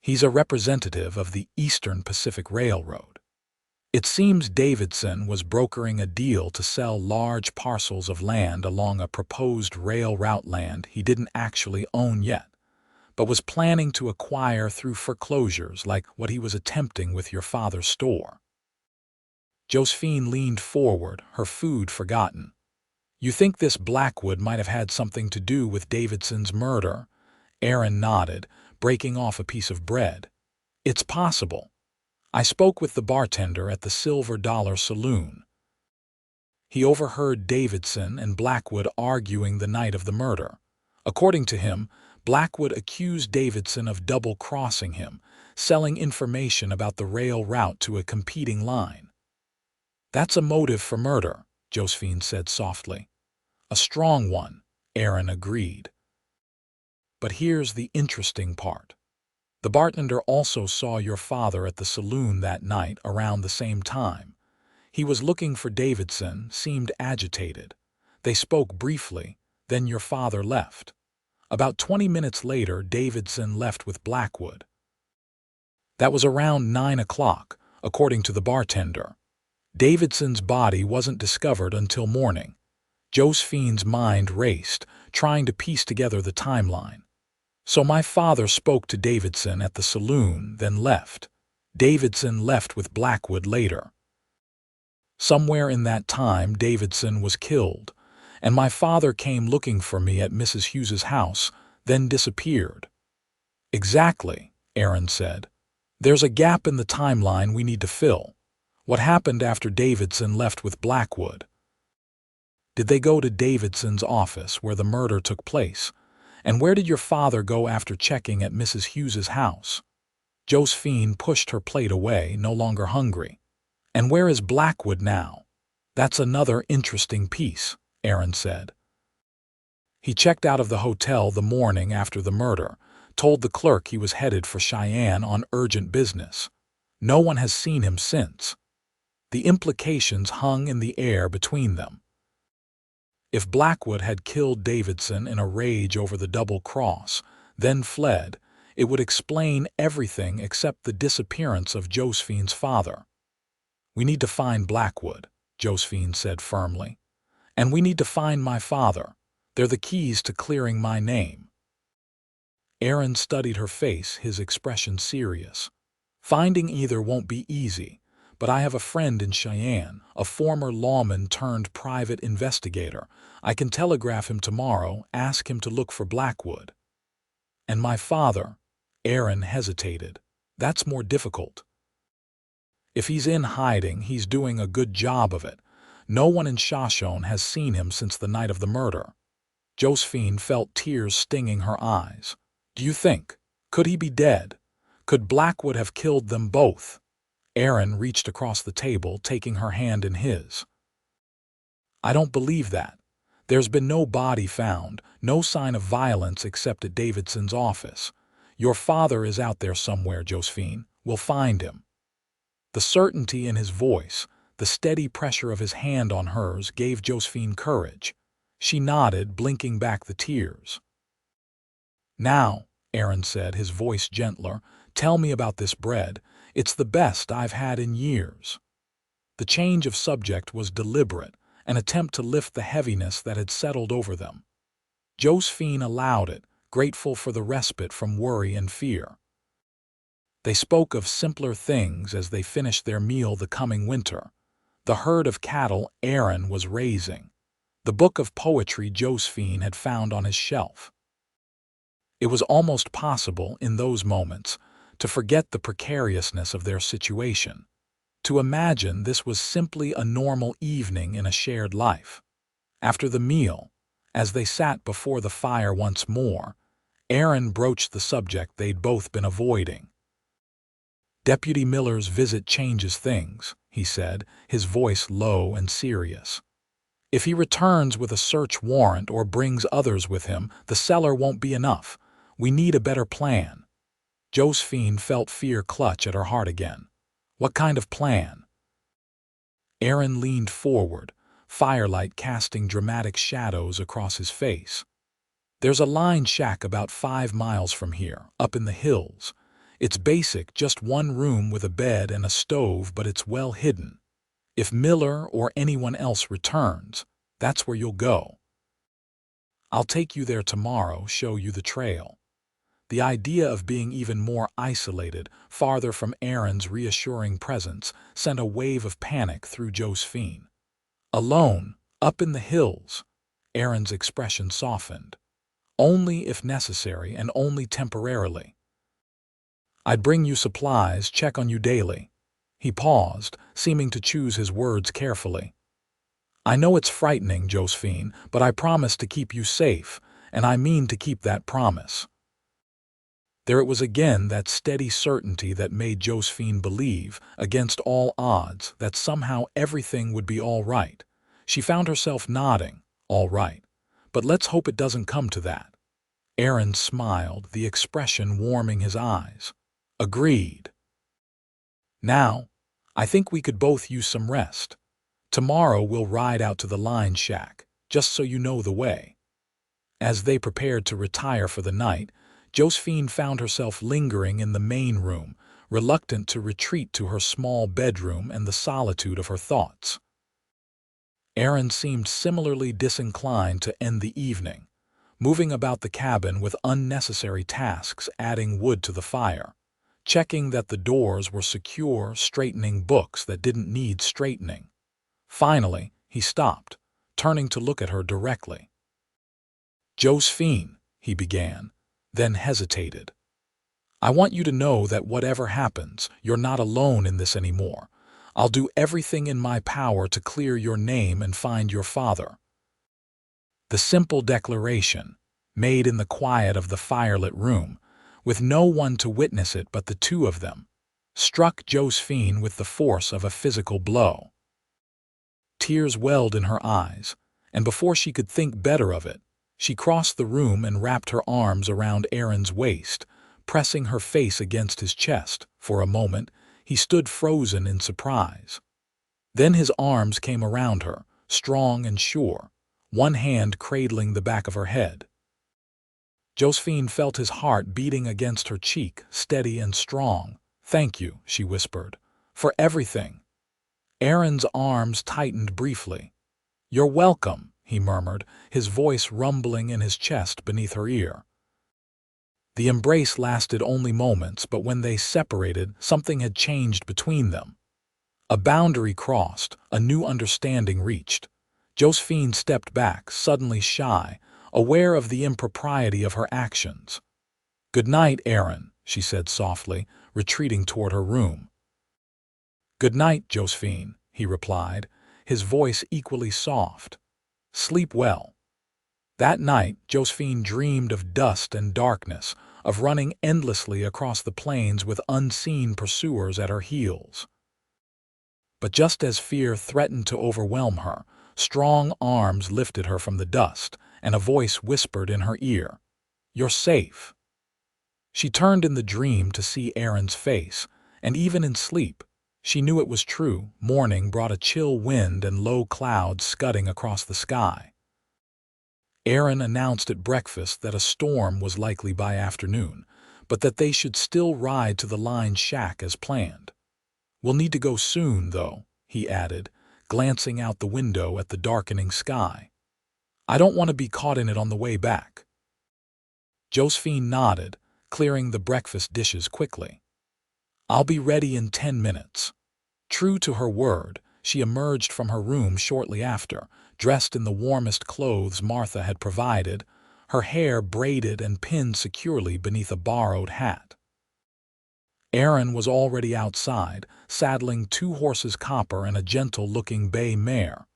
He's a representative of the Eastern Pacific Railroad. It seems Davidson was brokering a deal to sell large parcels of land along a proposed rail route, land he didn't actually own yet, but was planning to acquire through foreclosures, like what he was attempting with your father's store. Josephine leaned forward, her food forgotten. You think this Blackwood might have had something to do with Davidson's murder? Aaron nodded, breaking off a piece of bread. It's possible. I spoke with the bartender at the Silver Dollar Saloon. He overheard Davidson and Blackwood arguing the night of the murder. According to him, Blackwood accused Davidson of double-crossing him, selling information about the rail route to a competing line. That's a motive for murder, Josephine said softly. A strong one, Aaron agreed. But here's the interesting part. The bartender also saw your father at the saloon that night around the same time. He was looking for Davidson, seemed agitated. They spoke briefly, then your father left. About 20 minutes later, Davidson left with Blackwood. That was around 9 o'clock, according to the bartender. Davidson's body wasn't discovered until morning. Josephine's mind raced, trying to piece together the timeline. So my father spoke to Davidson at the saloon, then left. Davidson left with Blackwood later. Somewhere in that time, Davidson was killed, and my father came looking for me at Mrs. Hughes's house, then disappeared. Exactly, Aaron said. There's a gap in the timeline we need to fill. What happened after Davidson left with Blackwood? Did they go to Davidson's office where the murder took place? And where did your father go after checking at Mrs. Hughes's house? Josephine pushed her plate away, no longer hungry. And where is Blackwood now? That's another interesting piece, Aaron said. He checked out of the hotel the morning after the murder, told the clerk he was headed for Cheyenne on urgent business. No one has seen him since. The implications hung in the air between them. If Blackwood had killed Davidson in a rage over the double cross, then fled, it would explain everything except the disappearance of Josephine's father. We need to find Blackwood, Josephine said firmly. And we need to find my father. They're the keys to clearing my name. Aaron studied her face, his expression serious. Finding either won't be easy, but I have a friend in Cheyenne, a former lawman turned private investigator. I can telegraph him tomorrow, ask him to look for Blackwood. And my father, Aaron hesitated. That's more difficult. If he's in hiding, he's doing a good job of it. No one in Shoshone has seen him since the night of the murder. Josephine felt tears stinging her eyes. Do you think? Could he be dead? Could Blackwood have killed them both? Aaron reached across the table, taking her hand in his. I don't believe that. There's been no body found, no sign of violence except at Davidson's office. Your father is out there somewhere, Josephine. We'll find him. The certainty in his voice, the steady pressure of his hand on hers, gave Josephine courage. She nodded, blinking back the tears. Now, Aaron said, his voice gentler, tell me about this bread. It's the best I've had in years. The change of subject was deliberate, an attempt to lift the heaviness that had settled over them. Josephine allowed it, grateful for the respite from worry and fear. They spoke of simpler things as they finished their meal the coming winter. The herd of cattle Aaron was raising. The book of poetry Josephine had found on his shelf. It was almost possible, in those moments, to forget the precariousness of their situation, to imagine this was simply a normal evening in a shared life. After the meal, as they sat before the fire once more, Aaron broached the subject they'd both been avoiding. Deputy Miller's visit changes things, he said, his voice low and serious. If he returns with a search warrant or brings others with him, the cellar won't be enough. We need a better plan. Josephine felt fear clutch at her heart again. What kind of plan? Aaron leaned forward, firelight casting dramatic shadows across his face. There's a line shack about 5 miles from here, up in the hills. It's basic, just one room with a bed and a stove, but it's well hidden. If Miller or anyone else returns, that's where you'll go. I'll take you there tomorrow, show you the trail. The idea of being even more isolated, farther from Aaron's reassuring presence, sent a wave of panic through Josephine. Alone, up in the hills, Aaron's expression softened. Only if necessary and only temporarily. I'd bring you supplies, check on you daily. He paused, seeming to choose his words carefully. I know it's frightening, Josephine, but I promise to keep you safe, and I mean to keep that promise. There it was again, that steady certainty that made Josephine believe, against all odds, that somehow everything would be all right. She found herself nodding, all right. But let's hope it doesn't come to that. Aaron smiled, the expression warming his eyes. Agreed. Now, I think we could both use some rest. Tomorrow we'll ride out to the line shack, just so you know the way. As they prepared to retire for the night, Josephine found herself lingering in the main room, reluctant to retreat to her small bedroom and the solitude of her thoughts. Aaron seemed similarly disinclined to end the evening, moving about the cabin with unnecessary tasks, adding wood to the fire, checking that the doors were secure, straightening books that didn't need straightening. Finally, he stopped, turning to look at her directly. Josephine, he began, then hesitated. I want you to know that whatever happens, you're not alone in this anymore. I'll do everything in my power to clear your name and find your father. The simple declaration, made in the quiet of the firelit room, with no one to witness it but the two of them, struck Josephine with the force of a physical blow. Tears welled in her eyes, and before she could think better of it, she crossed the room and wrapped her arms around Aaron's waist, pressing her face against his chest. For a moment, he stood frozen in surprise. Then his arms came around her, strong and sure, one hand cradling the back of her head. Josephine felt his heart beating against her cheek, steady and strong. Thank you, she whispered, for everything. Aaron's arms tightened briefly. You're welcome, he murmured, his voice rumbling in his chest beneath her ear. The embrace lasted only moments, but when they separated, something had changed between them. A boundary crossed, a new understanding reached. Josephine stepped back, suddenly shy, aware of the impropriety of her actions. Good night, Aaron, she said softly, retreating toward her room. Good night, Josephine, he replied, his voice equally soft. Sleep well. That night, Josephine dreamed of dust and darkness, of running endlessly across the plains with unseen pursuers at her heels. But just as fear threatened to overwhelm her, strong arms lifted her from the dust, and a voice whispered in her ear, You're safe. She turned in the dream to see Aaron's face, and even in sleep, she knew it was true. Morning brought a chill wind and low clouds scudding across the sky. Aaron announced at breakfast that a storm was likely by afternoon, but that they should still ride to the line shack as planned. We'll need to go soon, though, he added, glancing out the window at the darkening sky. I don't want to be caught in it on the way back. Josephine nodded, clearing the breakfast dishes quickly. I'll be ready in 10 minutes. True to her word, she emerged from her room shortly after, dressed in the warmest clothes Martha had provided, her hair braided and pinned securely beneath a borrowed hat. Aaron was already outside, saddling 2 horses Copper and a gentle-looking bay mare.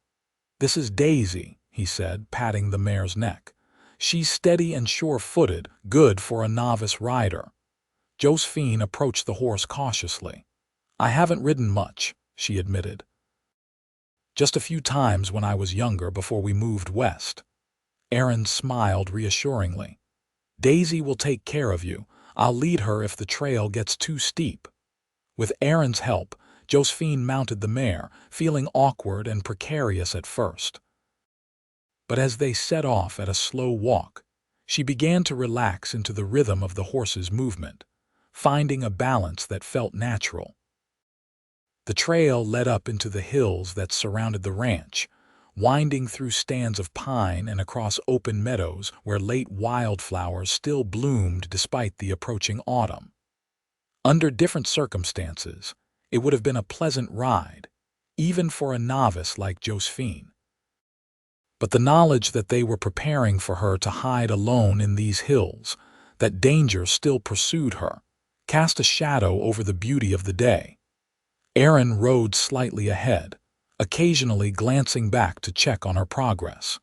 This is Daisy, he said, patting the mare's neck. She's steady and sure-footed, good for a novice rider. Josephine approached the horse cautiously. I haven't ridden much, she admitted. Just a few times when I was younger before we moved west. Aaron smiled reassuringly. Daisy will take care of you. I'll lead her if the trail gets too steep. With Aaron's help, Josephine mounted the mare, feeling awkward and precarious at first. But as they set off at a slow walk, she began to relax into the rhythm of the horse's movement, finding a balance that felt natural. The trail led up into the hills that surrounded the ranch, winding through stands of pine and across open meadows where late wildflowers still bloomed despite the approaching autumn. Under different circumstances, it would have been a pleasant ride, even for a novice like Josephine. But the knowledge that they were preparing for her to hide alone in these hills, that danger still pursued her, cast a shadow over the beauty of the day. Aaron rode slightly ahead, occasionally glancing back to check on her progress.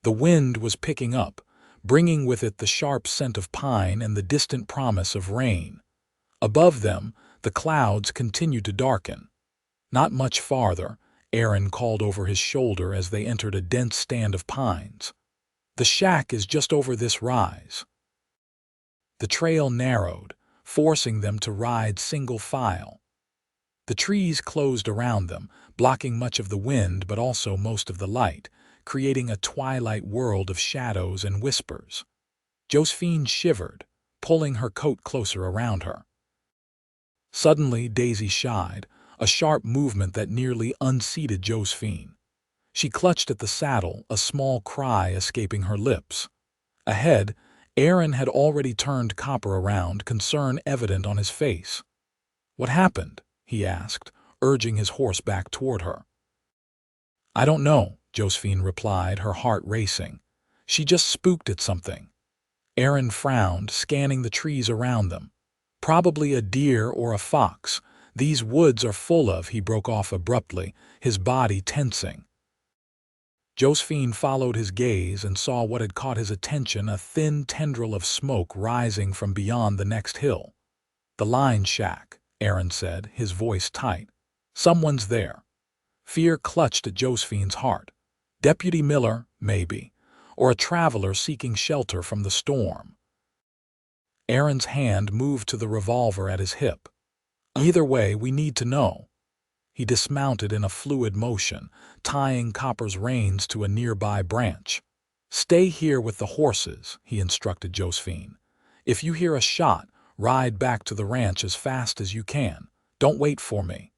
The wind was picking up, bringing with it the sharp scent of pine and the distant promise of rain. Above them, the clouds continued to darken. Not much farther, Aaron called over his shoulder as they entered a dense stand of pines. "The shack is just over this rise." The trail narrowed, forcing them to ride single file. The trees closed around them, blocking much of the wind but also most of the light, creating a twilight world of shadows and whispers. Josephine shivered, pulling her coat closer around her. Suddenly, Daisy shied, a sharp movement that nearly unseated Josephine. She clutched at the saddle, a small cry escaping her lips. Ahead, Aaron had already turned copper around, concern evident on his face. "What happened?" he asked, urging his horse back toward her. "I don't know," Josephine replied, her heart racing. "She just spooked at something." Aaron frowned, scanning the trees around them. "Probably a deer or a fox. These woods are full of," he broke off abruptly, his body tensing. Josephine followed his gaze and saw what had caught his attention, a thin tendril of smoke rising from beyond the next hill. "The line shack," Aaron said, his voice tight. "Someone's there." Fear clutched at Josephine's heart. Deputy Miller, maybe, or a traveler seeking shelter from the storm. Aaron's hand moved to the revolver at his hip. "Either way, we need to know." He dismounted in a fluid motion, tying Copper's reins to a nearby branch. "Stay here with the horses," he instructed Josephine. "If you hear a shot, ride back to the ranch as fast as you can. Don't wait for me."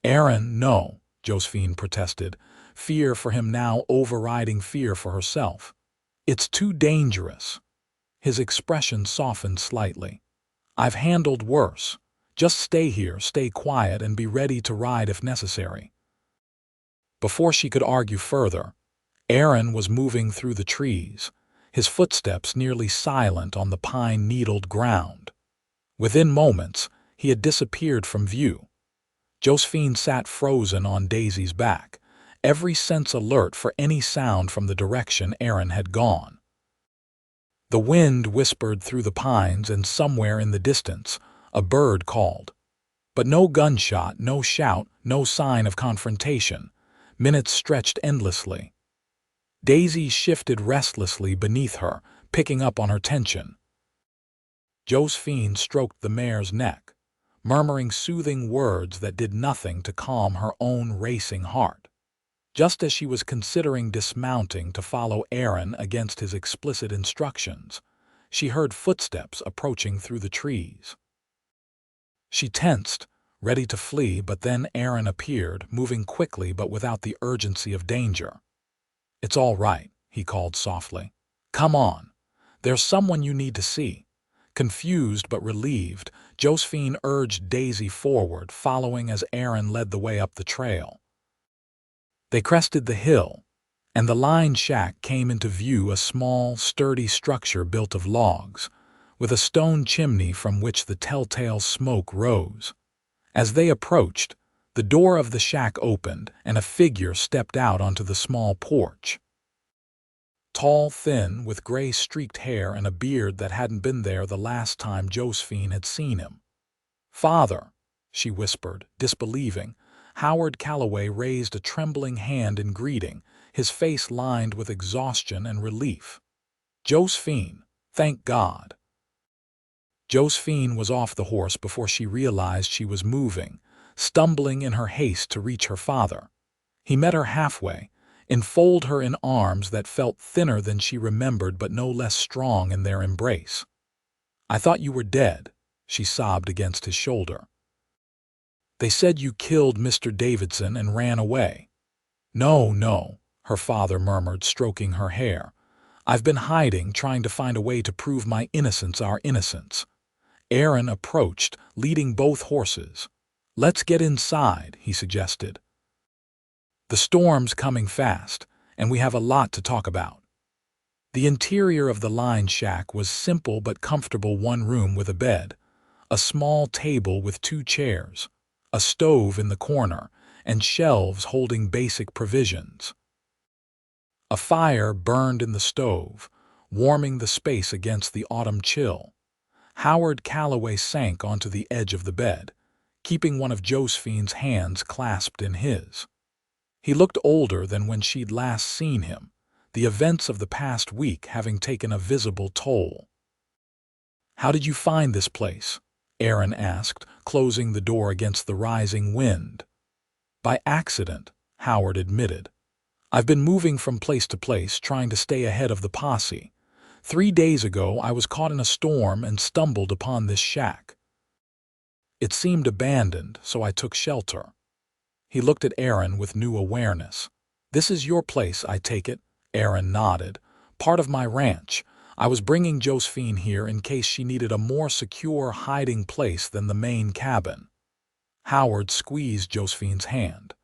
"Aaron, no," Josephine protested, fear for him now overriding fear for herself. "It's too dangerous." His expression softened slightly. "I've handled worse. Just stay here, stay quiet, and be ready to ride if necessary." Before she could argue further, Aaron was moving through the trees, his footsteps nearly silent on the pine-needled ground. Within moments, he had disappeared from view. Josephine sat frozen on Daisy's back, every sense alert for any sound from the direction Aaron had gone. The wind whispered through the pines, and somewhere in the distance, a bird called. But no gunshot, no shout, no sign of confrontation. Minutes stretched endlessly. Daisy shifted restlessly beneath her, picking up on her tension. Josephine stroked the mare's neck, murmuring soothing words that did nothing to calm her own racing heart. Just as she was considering dismounting to follow Aaron against his explicit instructions, she heard footsteps approaching through the trees. She tensed, ready to flee, but then Aaron appeared, moving quickly but without the urgency of danger. "It's all right," he called softly. "Come on. There's someone you need to see." Confused but relieved, Josephine urged Daisy forward, following as Aaron led the way up the trail. They crested the hill, and the line shack came into view, a small, sturdy structure built of logs, with a stone chimney from which the telltale smoke rose. As they approached, the door of the shack opened, and a figure stepped out onto the small porch. Tall, thin, with gray-streaked hair and a beard that hadn't been there the last time Josephine had seen him. "Father," she whispered, disbelieving. Howard Calloway raised a trembling hand in greeting, his face lined with exhaustion and relief. "Josephine, thank God." Josephine was off the horse before she realized she was moving, stumbling in her haste to reach her father. He met her halfway, enfolded her in arms that felt thinner than she remembered but no less strong in their embrace. "I thought you were dead," she sobbed against his shoulder. "They said you killed Mr. Davidson and ran away." "No, no," her father murmured, stroking her hair. "I've been hiding, trying to find a way to prove my innocence, our innocence." Aaron approached, leading both horses. "Let's get inside," he suggested. "The storm's coming fast, and we have a lot to talk about." The interior of the line shack was simple but comfortable, one room with a bed, a small table with 2 chairs, a stove in the corner, and shelves holding basic provisions. A fire burned in the stove, warming the space against the autumn chill. Howard Calloway sank onto the edge of the bed, keeping one of Josephine's hands clasped in his. He looked older than when she'd last seen him, the events of the past week having taken a visible toll. "How did you find this place?" Aaron asked, closing the door against the rising wind. "By accident," Howard admitted. "I've been moving from place to place, trying to stay ahead of the posse. 3 days ago, I was caught in a storm and stumbled upon this shack. It seemed abandoned, so I took shelter." He looked at Aaron with new awareness. "This is your place, I take it?" Aaron nodded. "Part of my ranch. I was bringing Josephine here in case she needed a more secure hiding place than the main cabin." Howard squeezed Josephine's hand.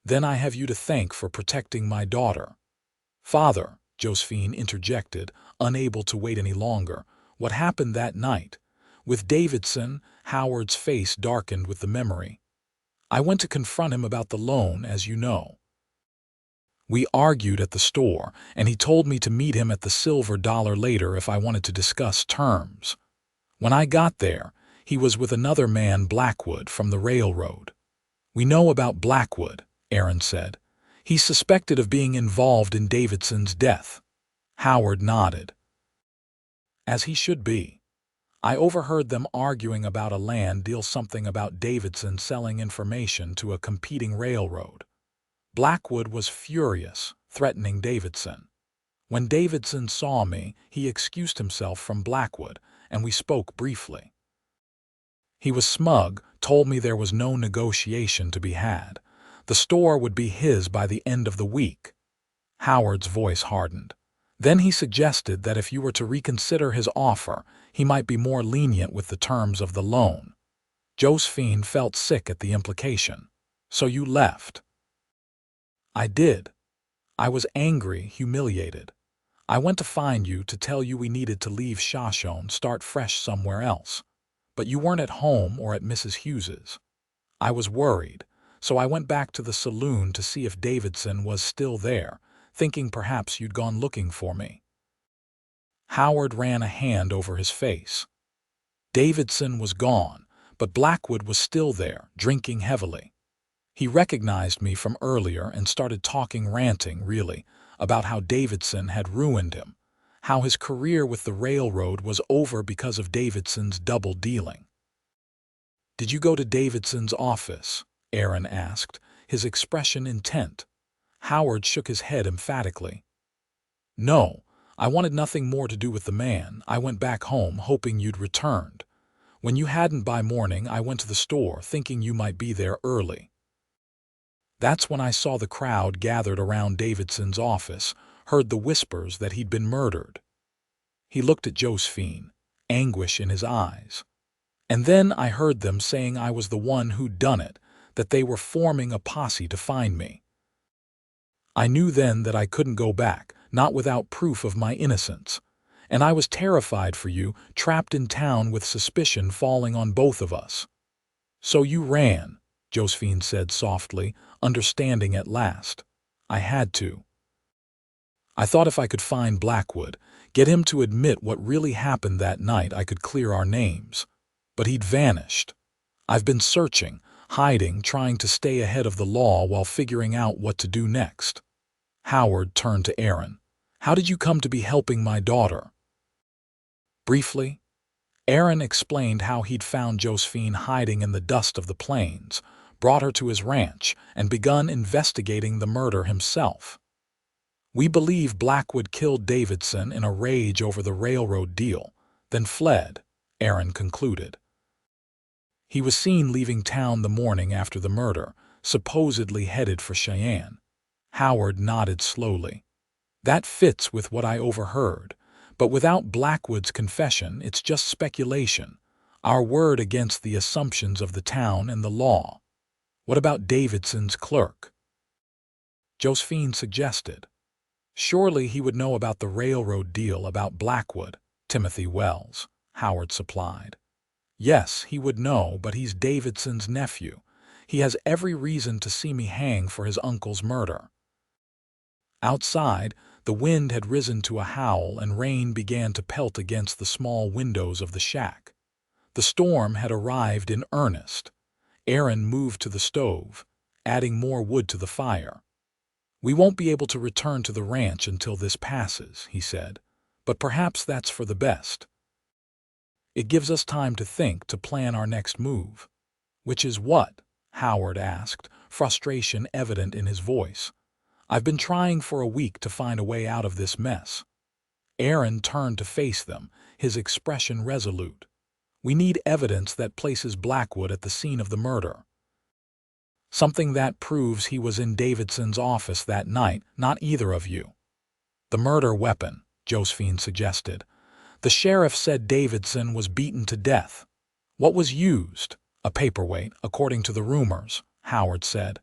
"Then I have you to thank for protecting my daughter." "Father," Josephine interjected, unable to wait any longer, "what happened that night?" "With Davidson," Howard's face darkened with the memory. "I went to confront him about the loan, as you know. We argued at the store, and he told me to meet him at the Silver Dollar later if I wanted to discuss terms. When I got there, he was with another man, Blackwood, from the railroad." "We know about Blackwood," Aaron said. "He's suspected of being involved in Davidson's death." Howard nodded. "As he should be. I overheard them arguing about a land deal, something about Davidson selling information to a competing railroad. Blackwood was furious, threatening Davidson. When Davidson saw me, he excused himself from Blackwood, and we spoke briefly. He was smug, told me there was no negotiation to be had. The store would be his by the end of the week." Howard's voice hardened. "Then he suggested that if you were to reconsider his offer, he might be more lenient with the terms of the loan." Josephine felt sick at the implication. "So you left?" "I did. I was angry, humiliated. I went to find you to tell you we needed to leave Shoshone, start fresh somewhere else. But you weren't at home or at Mrs. Hughes's. I was worried, so I went back to the saloon to see if Davidson was still there, thinking perhaps you'd gone looking for me." Howard ran a hand over his face. "Davidson was gone, but Blackwood was still there, drinking heavily. He recognized me from earlier and started talking, ranting, really, about how Davidson had ruined him, how his career with the railroad was over because of Davidson's double dealing." "Did you go to Davidson's office?" Aaron asked, his expression intent. Howard shook his head emphatically. "No, I wanted nothing more to do with the man. I went back home, hoping you'd returned. When you hadn't by morning, I went to the store, thinking you might be there early. That's when I saw the crowd gathered around Davidson's office, heard the whispers that he'd been murdered." He looked at Josephine, anguish in his eyes. "And then I heard them saying I was the one who'd done it, that they were forming a posse to find me. I knew then that I couldn't go back, not without proof of my innocence. And I was terrified for you, trapped in town with suspicion falling on both of us." "So you ran," Josephine said softly, understanding at last. "I had to. I thought if I could find Blackwood, get him to admit what really happened that night, I could clear our names. But he'd vanished. I've been searching, hiding, trying to stay ahead of the law while figuring out what to do next." Howard turned to Aaron. "How did you come to be helping my daughter?" Briefly, Aaron explained how he'd found Josephine hiding in the dust of the plains, brought her to his ranch, and begun investigating the murder himself. "We believe Blackwood killed Davidson in a rage over the railroad deal, then fled," Aaron concluded. "He was seen leaving town the morning after the murder, supposedly headed for Cheyenne." Howard nodded slowly. "That fits with what I overheard, but without Blackwood's confession, it's just speculation, our word against the assumptions of the town and the law." "What about Davidson's clerk?" Josephine suggested. "Surely he would know about the railroad deal about Blackwood." "Timothy Wells," Howard supplied. "Yes, he would know, but he's Davidson's nephew. He has every reason to see me hang for his uncle's murder." Outside, the wind had risen to a howl and rain began to pelt against the small windows of the shack. The storm had arrived in earnest. Aaron moved to the stove, adding more wood to the fire. "We won't be able to return to the ranch until this passes," he said, "but perhaps that's for the best. It gives us time to think, to plan our next move." "Which is what?" Howard asked, frustration evident in his voice. "I've been trying for a week to find a way out of this mess." Aaron turned to face them, his expression resolute. "We need evidence that places Blackwood at the scene of the murder. Something that proves he was in Davidson's office that night, not either of you." "The murder weapon," Josephine suggested. "The sheriff said Davidson was beaten to death." "What was used?" "A paperweight, according to the rumors," Howard said.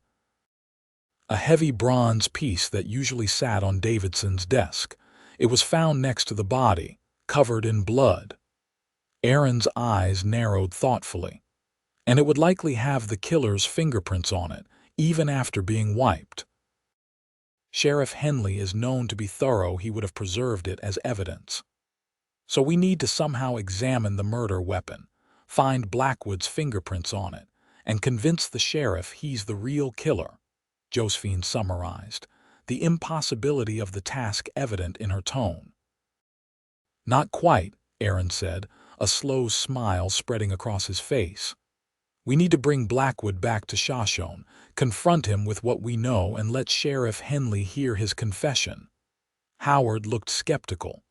"A heavy bronze piece that usually sat on Davidson's desk. It was found next to the body, covered in blood." Aaron's eyes narrowed thoughtfully. "And it would likely have the killer's fingerprints on it, even after being wiped. Sheriff Henley is known to be thorough. He would have preserved it as evidence. So we need to somehow examine the murder weapon, find Blackwood's fingerprints on it, and convince the sheriff he's the real killer," Josephine summarized, the impossibility of the task evident in her tone. "Not quite," Aaron said, a slow smile spreading across his face. "We need to bring Blackwood back to Shoshone, confront him with what we know, and let Sheriff Henley hear his confession." Howard looked skeptical.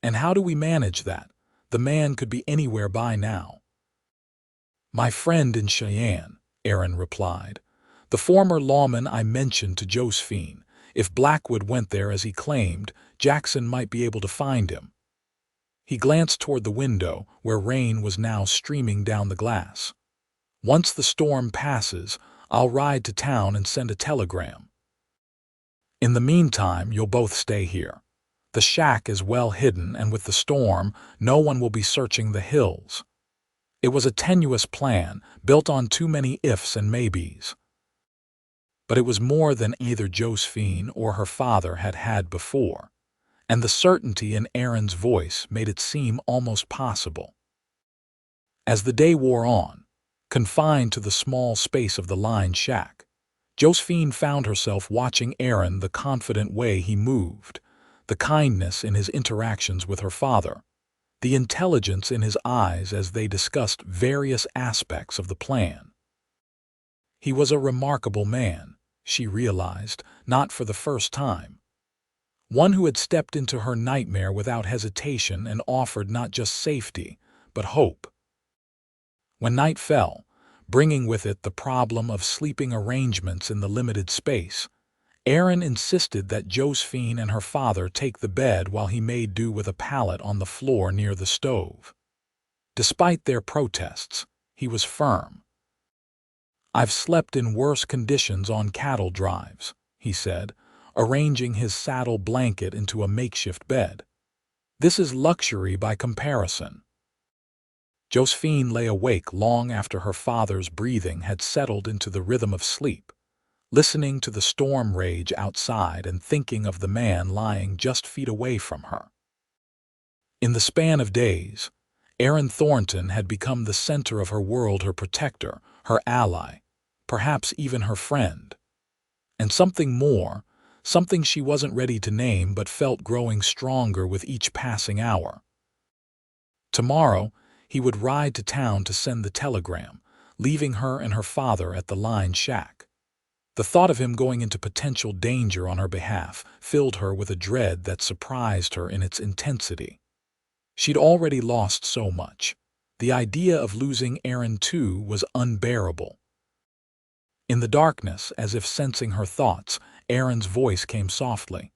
"And how do we manage that? The man could be anywhere by now." "My friend in Cheyenne," Aaron replied. "The former lawman I mentioned to Josephine. If Blackwood went there as he claimed, Jackson might be able to find him." He glanced toward the window, where rain was now streaming down the glass. "Once the storm passes, I'll ride to town and send a telegram. In the meantime, you'll both stay here. The shack is well hidden, and with the storm, no one will be searching the hills." It was a tenuous plan, built on too many ifs and maybes. But it was more than either Josephine or her father had had before, and the certainty in Aaron's voice made it seem almost possible. As the day wore on, confined to the small space of the lined shack, Josephine found herself watching Aaron, the confident way he moved, the kindness in his interactions with her father, the intelligence in his eyes as they discussed various aspects of the plan. He was a remarkable man, she realized, not for the first time. One who had stepped into her nightmare without hesitation and offered not just safety, but hope. When night fell, bringing with it the problem of sleeping arrangements in the limited space, Aaron insisted that Josephine and her father take the bed while he made do with a pallet on the floor near the stove. Despite their protests, he was firm. "I've slept in worse conditions on cattle drives," he said, arranging his saddle blanket into a makeshift bed. "This is luxury by comparison." Josephine lay awake long after her father's breathing had settled into the rhythm of sleep, listening to the storm rage outside and thinking of the man lying just feet away from her. In the span of days, Aaron Thornton had become the center of her world, her protector, her ally, perhaps even her friend. And something more, something she wasn't ready to name but felt growing stronger with each passing hour. Tomorrow, he would ride to town to send the telegram, leaving her and her father at the line shack. The thought of him going into potential danger on her behalf filled her with a dread that surprised her in its intensity. She'd already lost so much. The idea of losing Aaron too was unbearable. In the darkness, as if sensing her thoughts, Aaron's voice came softly.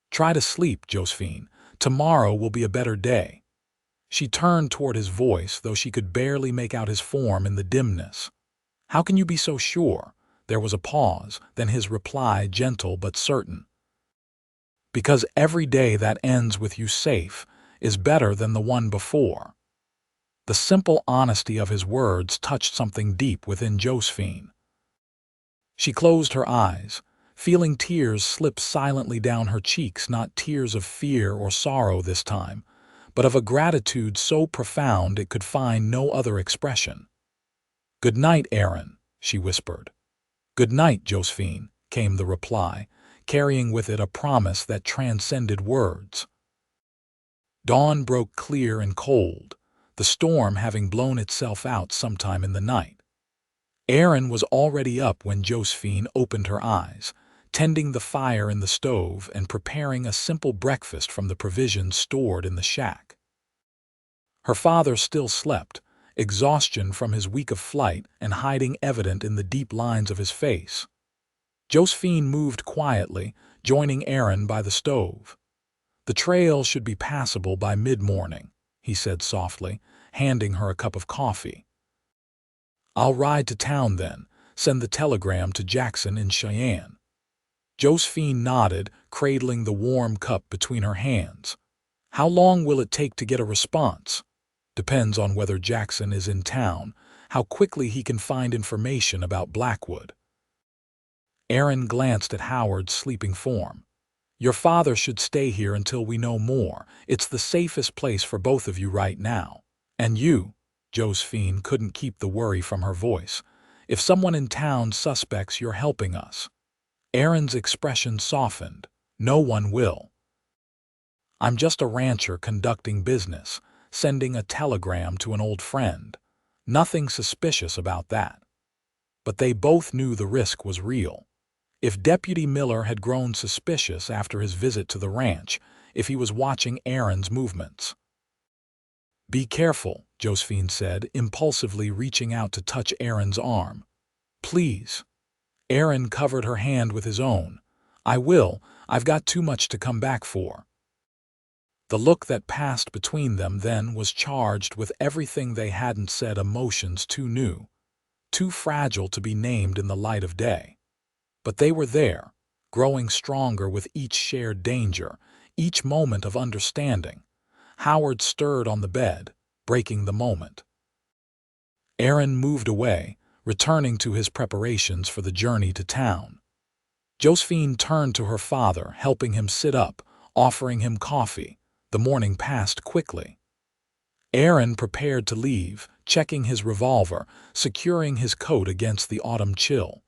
"Try to sleep, Josephine. Tomorrow will be a better day." She turned toward his voice, though she could barely make out his form in the dimness. "How can you be so sure?" There was a pause, then his reply, gentle but certain. "Because every day that ends with you safe is better than the one before." The simple honesty of his words touched something deep within Josephine. She closed her eyes, feeling tears slip silently down her cheeks, not tears of fear or sorrow this time, but of a gratitude so profound it could find no other expression. "Good night, Aaron," she whispered. "Good night, Josephine," came the reply, carrying with it a promise that transcended words. Dawn broke clear and cold, the storm having blown itself out sometime in the night. Aaron was already up when Josephine opened her eyes, tending the fire in the stove and preparing a simple breakfast from the provisions stored in the shack. Her father still slept, exhaustion from his week of flight and hiding evident in the deep lines of his face. Josephine moved quietly, joining Aaron by the stove. "The trail should be passable by mid-morning," he said softly, handing her a cup of coffee. "I'll ride to town then, send the telegram to Jackson in Cheyenne." Josephine nodded, cradling the warm cup between her hands. "How long will it take to get a response?" "Depends on whether Jackson is in town, how quickly he can find information about Blackwood." Aaron glanced at Howard's sleeping form. "Your father should stay here until we know more. It's the safest place for both of you right now. And you," Josephine couldn't keep the worry from her voice, "if someone in town suspects you're helping us." Aaron's expression softened. "No one will. I'm just a rancher conducting business, sending a telegram to an old friend. Nothing suspicious about that." But they both knew the risk was real. If Deputy Miller had grown suspicious after his visit to the ranch, if he was watching Aaron's movements. "Be careful," Josephine said, impulsively reaching out to touch Aaron's arm. "Please." Aaron covered her hand with his own. "I will. I've got too much to come back for." The look that passed between them then was charged with everything they hadn't said, emotions too new, too fragile to be named in the light of day. But they were there, growing stronger with each shared danger, each moment of understanding. Howard stirred on the bed, breaking the moment. Aaron moved away, returning to his preparations for the journey to town. Josephine turned to her father, helping him sit up, offering him coffee. The morning passed quickly. Aaron prepared to leave, checking his revolver, securing his coat against the autumn chill.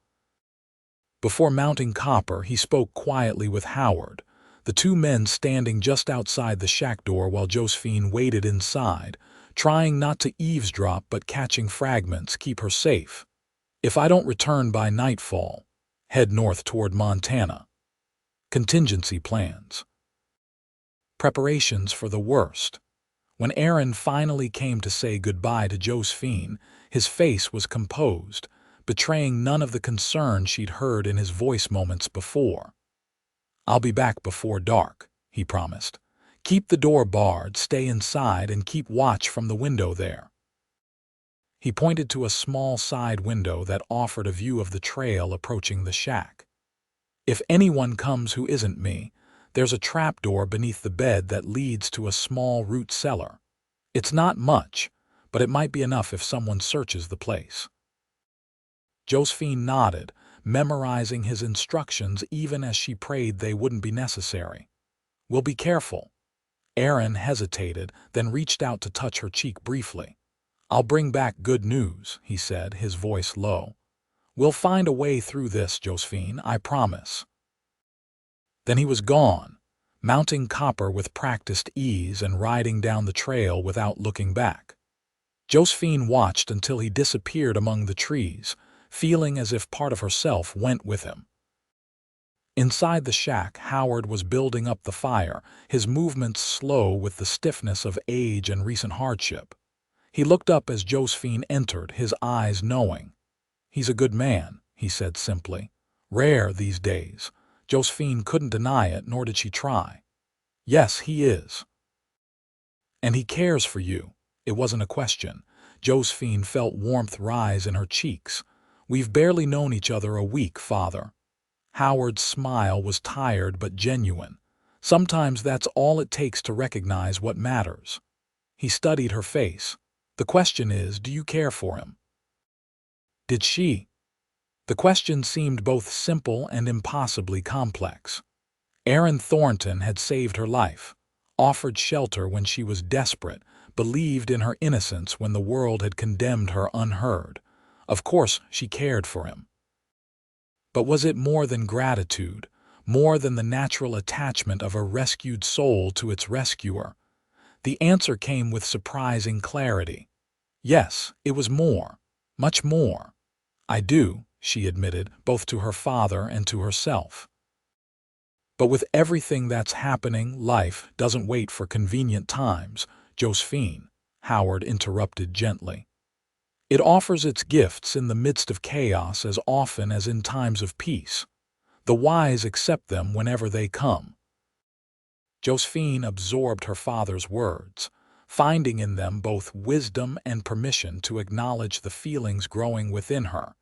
Before mounting Copper, he spoke quietly with Howard, the two men standing just outside the shack door while Josephine waited inside, trying not to eavesdrop but catching fragments, keep her safe. "If I don't return by nightfall, head north toward Montana." Contingency plans. Preparations for the worst. When Aaron finally came to say goodbye to Josephine, his face was composed, betraying none of the concern she'd heard in his voice moments before. "I'll be back before dark," he promised. "Keep the door barred, stay inside, and keep watch from the window there." He pointed to a small side window that offered a view of the trail approaching the shack. "If anyone comes who isn't me, there's a trapdoor beneath the bed that leads to a small root cellar. It's not much, but it might be enough if someone searches the place." Josephine nodded, memorizing his instructions even as she prayed they wouldn't be necessary. "We'll be careful." Aaron hesitated, then reached out to touch her cheek briefly. "I'll bring back good news," he said, his voice low. "We'll find a way through this, Josephine, I promise." Then he was gone, mounting Copper with practiced ease and riding down the trail without looking back. Josephine watched until he disappeared among the trees, feeling as if part of herself went with him. Inside the shack, Howard was building up the fire, his movements slow with the stiffness of age and recent hardship. He looked up as Josephine entered, his eyes knowing. "He's a good man," he said simply. "Rare these days." Josephine couldn't deny it, nor did she try. "Yes, he is. And he cares for you." It wasn't a question. Josephine felt warmth rise in her cheeks. "We've barely known each other a week, Father." Howard's smile was tired but genuine. Sometimes that's all it takes to recognize what matters. He studied her face. "The question is, do you care for him?" Did she? The question seemed both simple and impossibly complex. Aaron Thornton had saved her life, offered shelter when she was desperate, believed in her innocence when the world had condemned her unheard. Of course she cared for him. But was it more than gratitude, more than the natural attachment of a rescued soul to its rescuer? The answer came with surprising clarity. Yes, it was more, much more. "I do," she admitted, both to her father and to herself. "But with everything that's happening, life doesn't wait for convenient times, Josephine," Howard interrupted gently. "It offers its gifts in the midst of chaos as often as in times of peace. The wise accept them whenever they come." Josephine absorbed her father's words, finding in them both wisdom and permission to acknowledge the feelings growing within her,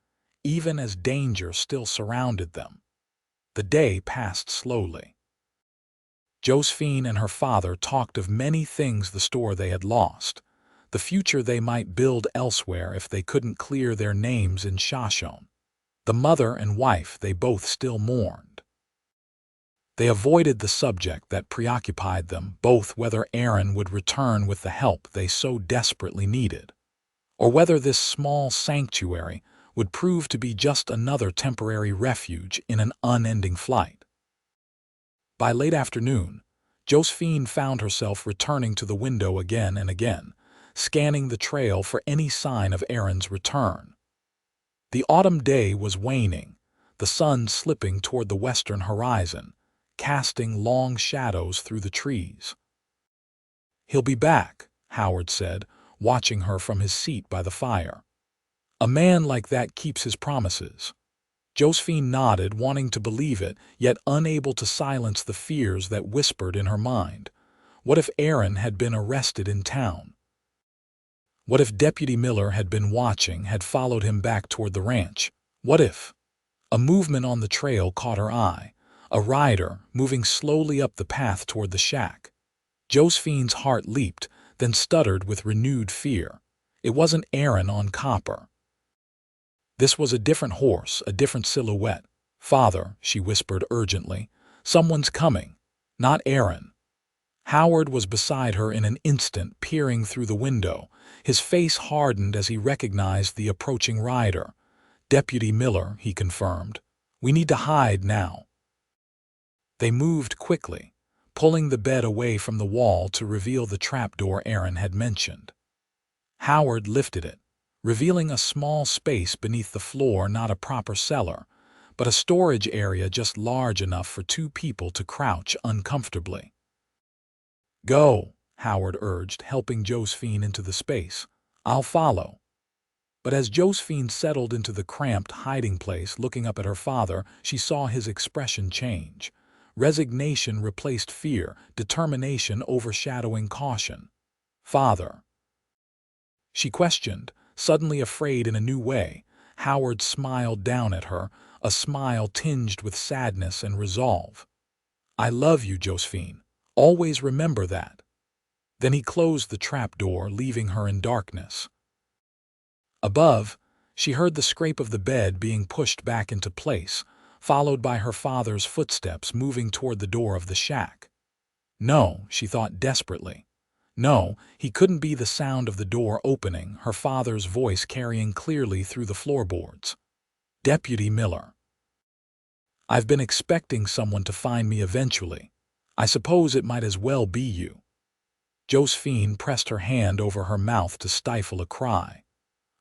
even as danger still surrounded them. The day passed slowly. Josephine and her father talked of many things: the store they had lost, the future they might build elsewhere if they couldn't clear their names in Shoshone, the mother and wife they both still mourned. They avoided the subject that preoccupied them both: whether Aaron would return with the help they so desperately needed, or whether this small sanctuary would prove to be just another temporary refuge in an unending flight. By late afternoon, Josephine found herself returning to the window again and again, scanning the trail for any sign of Aaron's return. The autumn day was waning, the sun slipping toward the western horizon, casting long shadows through the trees. "He'll be back," Howard said, watching her from his seat by the fire. "A man like that keeps his promises." Josephine nodded, wanting to believe it, yet unable to silence the fears that whispered in her mind. What if Aaron had been arrested in town? What if Deputy Miller had been watching, had followed him back toward the ranch? What if? A movement on the trail caught her eye, a rider moving slowly up the path toward the shack. Josephine's heart leaped, then stuttered with renewed fear. It wasn't Aaron on Copper. This was a different horse, a different silhouette. "Father," she whispered urgently, "someone's coming. Not Aaron." Howard was beside her in an instant, peering through the window. His face hardened as he recognized the approaching rider. "Deputy Miller," he confirmed. "We need to hide now." They moved quickly, pulling the bed away from the wall to reveal the trapdoor Aaron had mentioned. Howard lifted it, revealing a small space beneath the floor, not a proper cellar, but a storage area just large enough for two people to crouch uncomfortably. "Go," Howard urged, helping Josephine into the space. "I'll follow." But as Josephine settled into the cramped hiding place, looking up at her father, she saw his expression change. Resignation replaced fear, determination overshadowing caution. "Father?" she questioned, suddenly afraid in a new way. Howard smiled down at her, a smile tinged with sadness and resolve. "I love you, Josephine. Always remember that." Then he closed the trapdoor, leaving her in darkness. Above, she heard the scrape of the bed being pushed back into place, followed by her father's footsteps moving toward the door of the shack. No, she thought desperately. No, he couldn't be the sound of the door opening, her father's voice carrying clearly through the floorboards. "Deputy Miller. I've been expecting someone to find me eventually. I suppose it might as well be you." Josephine pressed her hand over her mouth to stifle a cry.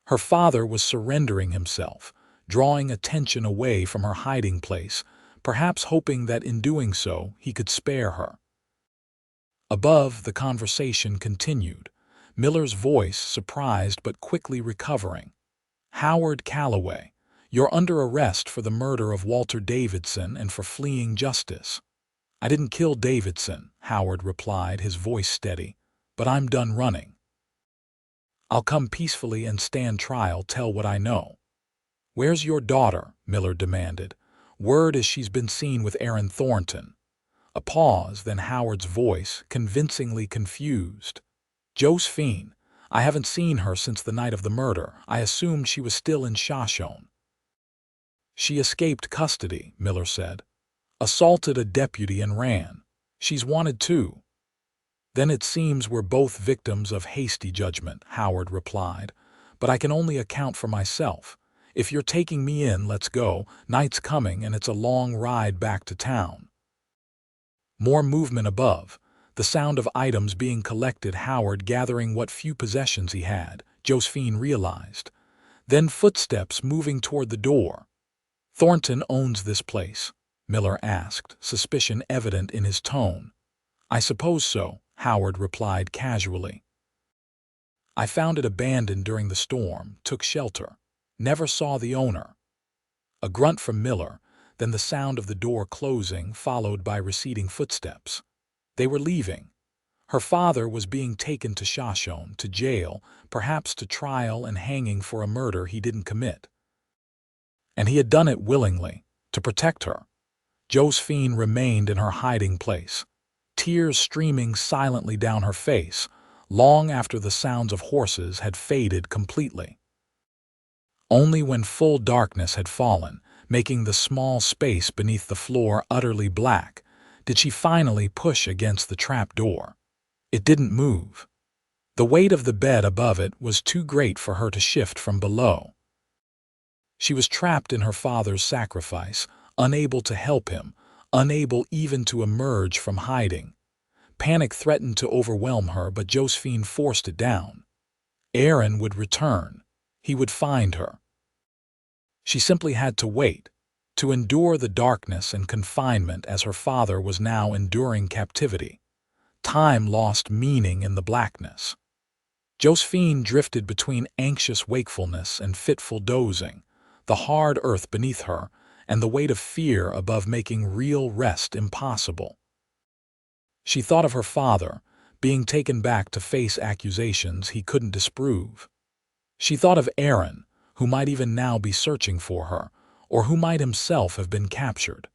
Her father was surrendering himself, drawing attention away from her hiding place, perhaps hoping that in doing so he could spare her. Above, the conversation continued, Miller's voice surprised but quickly recovering. "Howard Calloway, you're under arrest for the murder of Walter Davidson and for fleeing justice." "I didn't kill Davidson," Howard replied, his voice steady, "but I'm done running. I'll come peacefully and stand trial, tell what I know." "Where's your daughter?" Miller demanded. "Word is she's been seen with Aaron Thornton." A pause, then Howard's voice, convincingly confused. "Josephine, I haven't seen her since the night of the murder. I assumed she was still in Shoshone." "She escaped custody," Miller said. "Assaulted a deputy and ran. She's wanted too." "Then it seems we're both victims of hasty judgment," Howard replied. "But I can only account for myself. If you're taking me in, let's go. Night's coming and it's a long ride back to town." More movement above, the sound of items being collected, Howard gathering what few possessions he had, Josephine realized. Then footsteps moving toward the door. "Thornton owns this place?" Miller asked, suspicion evident in his tone. "I suppose so," Howard replied casually. "I found it abandoned during the storm, took shelter. Never saw the owner." A grunt from Miller, then the sound of the door closing, followed by receding footsteps. They were leaving. Her father was being taken to Shoshone, to jail, perhaps to trial and hanging for a murder he didn't commit. And he had done it willingly, to protect her. Josephine remained in her hiding place, tears streaming silently down her face, long after the sounds of horses had faded completely. Only when full darkness had fallen, making the small space beneath the floor utterly black, did she finally push against the trap door. It didn't move. The weight of the bed above it was too great for her to shift from below. She was trapped in her father's sacrifice, unable to help him, unable even to emerge from hiding. Panic threatened to overwhelm her, but Josephine forced it down. Aaron would return. He would find her. She simply had to wait, to endure the darkness and confinement as her father was now enduring captivity. Time lost meaning in the blackness. Josephine drifted between anxious wakefulness and fitful dozing, the hard earth beneath her and the weight of fear above making real rest impossible. She thought of her father, being taken back to face accusations he couldn't disprove. She thought of Aaron, who might even now be searching for her, or who might himself have been captured.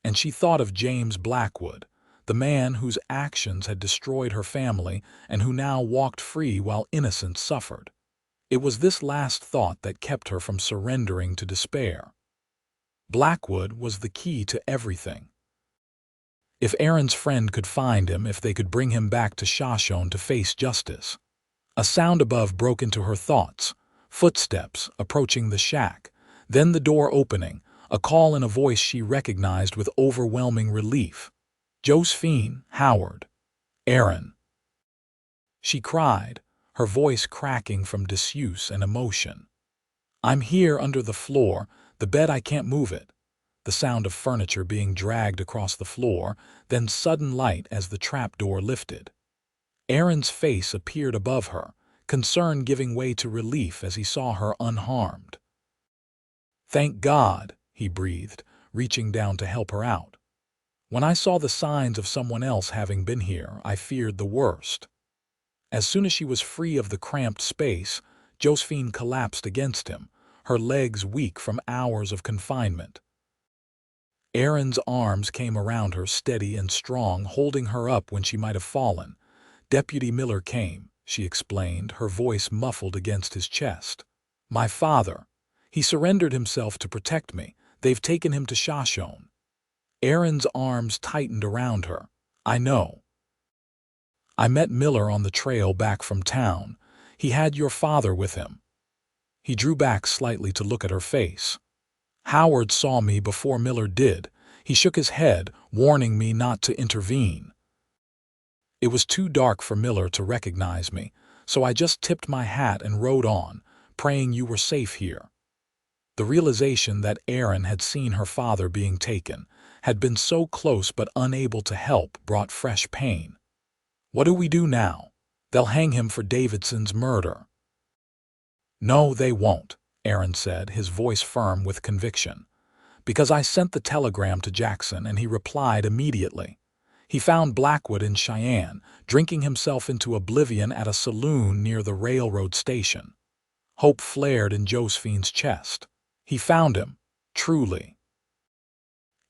And she thought of James Blackwood, the man whose actions had destroyed her family and who now walked free while innocence suffered. It was this last thought that kept her from surrendering to despair. Blackwood was the key to everything. If Aaron's friend could find him, if they could bring him back to Shoshone to face justice. A sound above broke into her thoughts, footsteps approaching the shack, then the door opening, a call in a voice she recognized with overwhelming relief. "Josephine, Howard, Aaron." She cried, her voice cracking from disuse and emotion. "I'm here under the floor, the bed, I can't move it." The sound of furniture being dragged across the floor, then sudden light as the trapdoor lifted. Aaron's face appeared above her, concern giving way to relief as he saw her unharmed. "Thank God," he breathed, reaching down to help her out. "When I saw the signs of someone else having been here, I feared the worst." As soon as she was free of the cramped space, Josephine collapsed against him, her legs weak from hours of confinement. Aaron's arms came around her, steady and strong, holding her up when she might have fallen. "Deputy Miller came," she explained, her voice muffled against his chest. "My father. He surrendered himself to protect me. They've taken him to Shoshone." Aaron's arms tightened around her. "I know. I met Miller on the trail back from town. He had your father with him." He drew back slightly to look at her face. "Howard saw me before Miller did. He shook his head, warning me not to intervene." It was too dark for Miller to recognize me, so I just tipped my hat and rode on, praying you were safe here. The realization that Aaron had seen her father being taken, had been so close but unable to help, brought fresh pain. What do we do now? They'll hang him for Davidson's murder. No, they won't, Aaron said, his voice firm with conviction. Because I sent the telegram to Jackson and he replied immediately. He found Blackwood in Cheyenne, drinking himself into oblivion at a saloon near the railroad station. Hope flared in Josephine's chest. He found him, truly.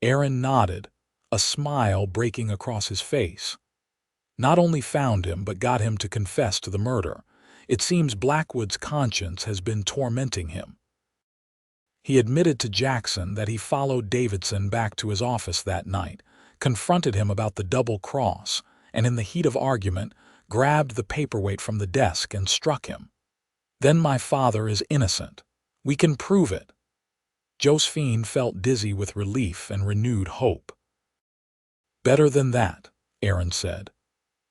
Aaron nodded, a smile breaking across his face. Not only found him, but got him to confess to the murder. It seems Blackwood's conscience has been tormenting him. He admitted to Jackson that he followed Davidson back to his office that night, confronted him about the double cross, and in the heat of argument, grabbed the paperweight from the desk and struck him. Then my father is innocent. We can prove it. Josephine felt dizzy with relief and renewed hope. Better than that, Aaron said.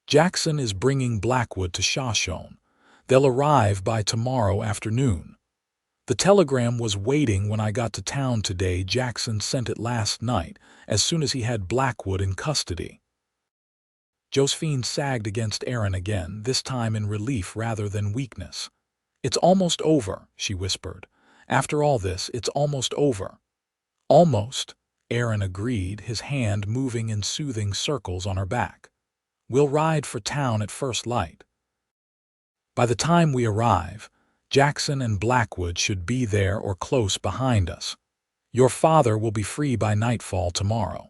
Jackson is bringing Blackwood to Shoshone. They'll arrive by tomorrow afternoon. The telegram was waiting when I got to town today. Jackson sent it last night, as soon as he had Blackwood in custody. Josephine sagged against Aaron again, this time in relief rather than weakness. It's almost over, she whispered. After all this, it's almost over. Almost, Aaron agreed, his hand moving in soothing circles on her back. We'll ride for town at first light. By the time we arrive, Jackson and Blackwood should be there or close behind us. Your father will be free by nightfall tomorrow.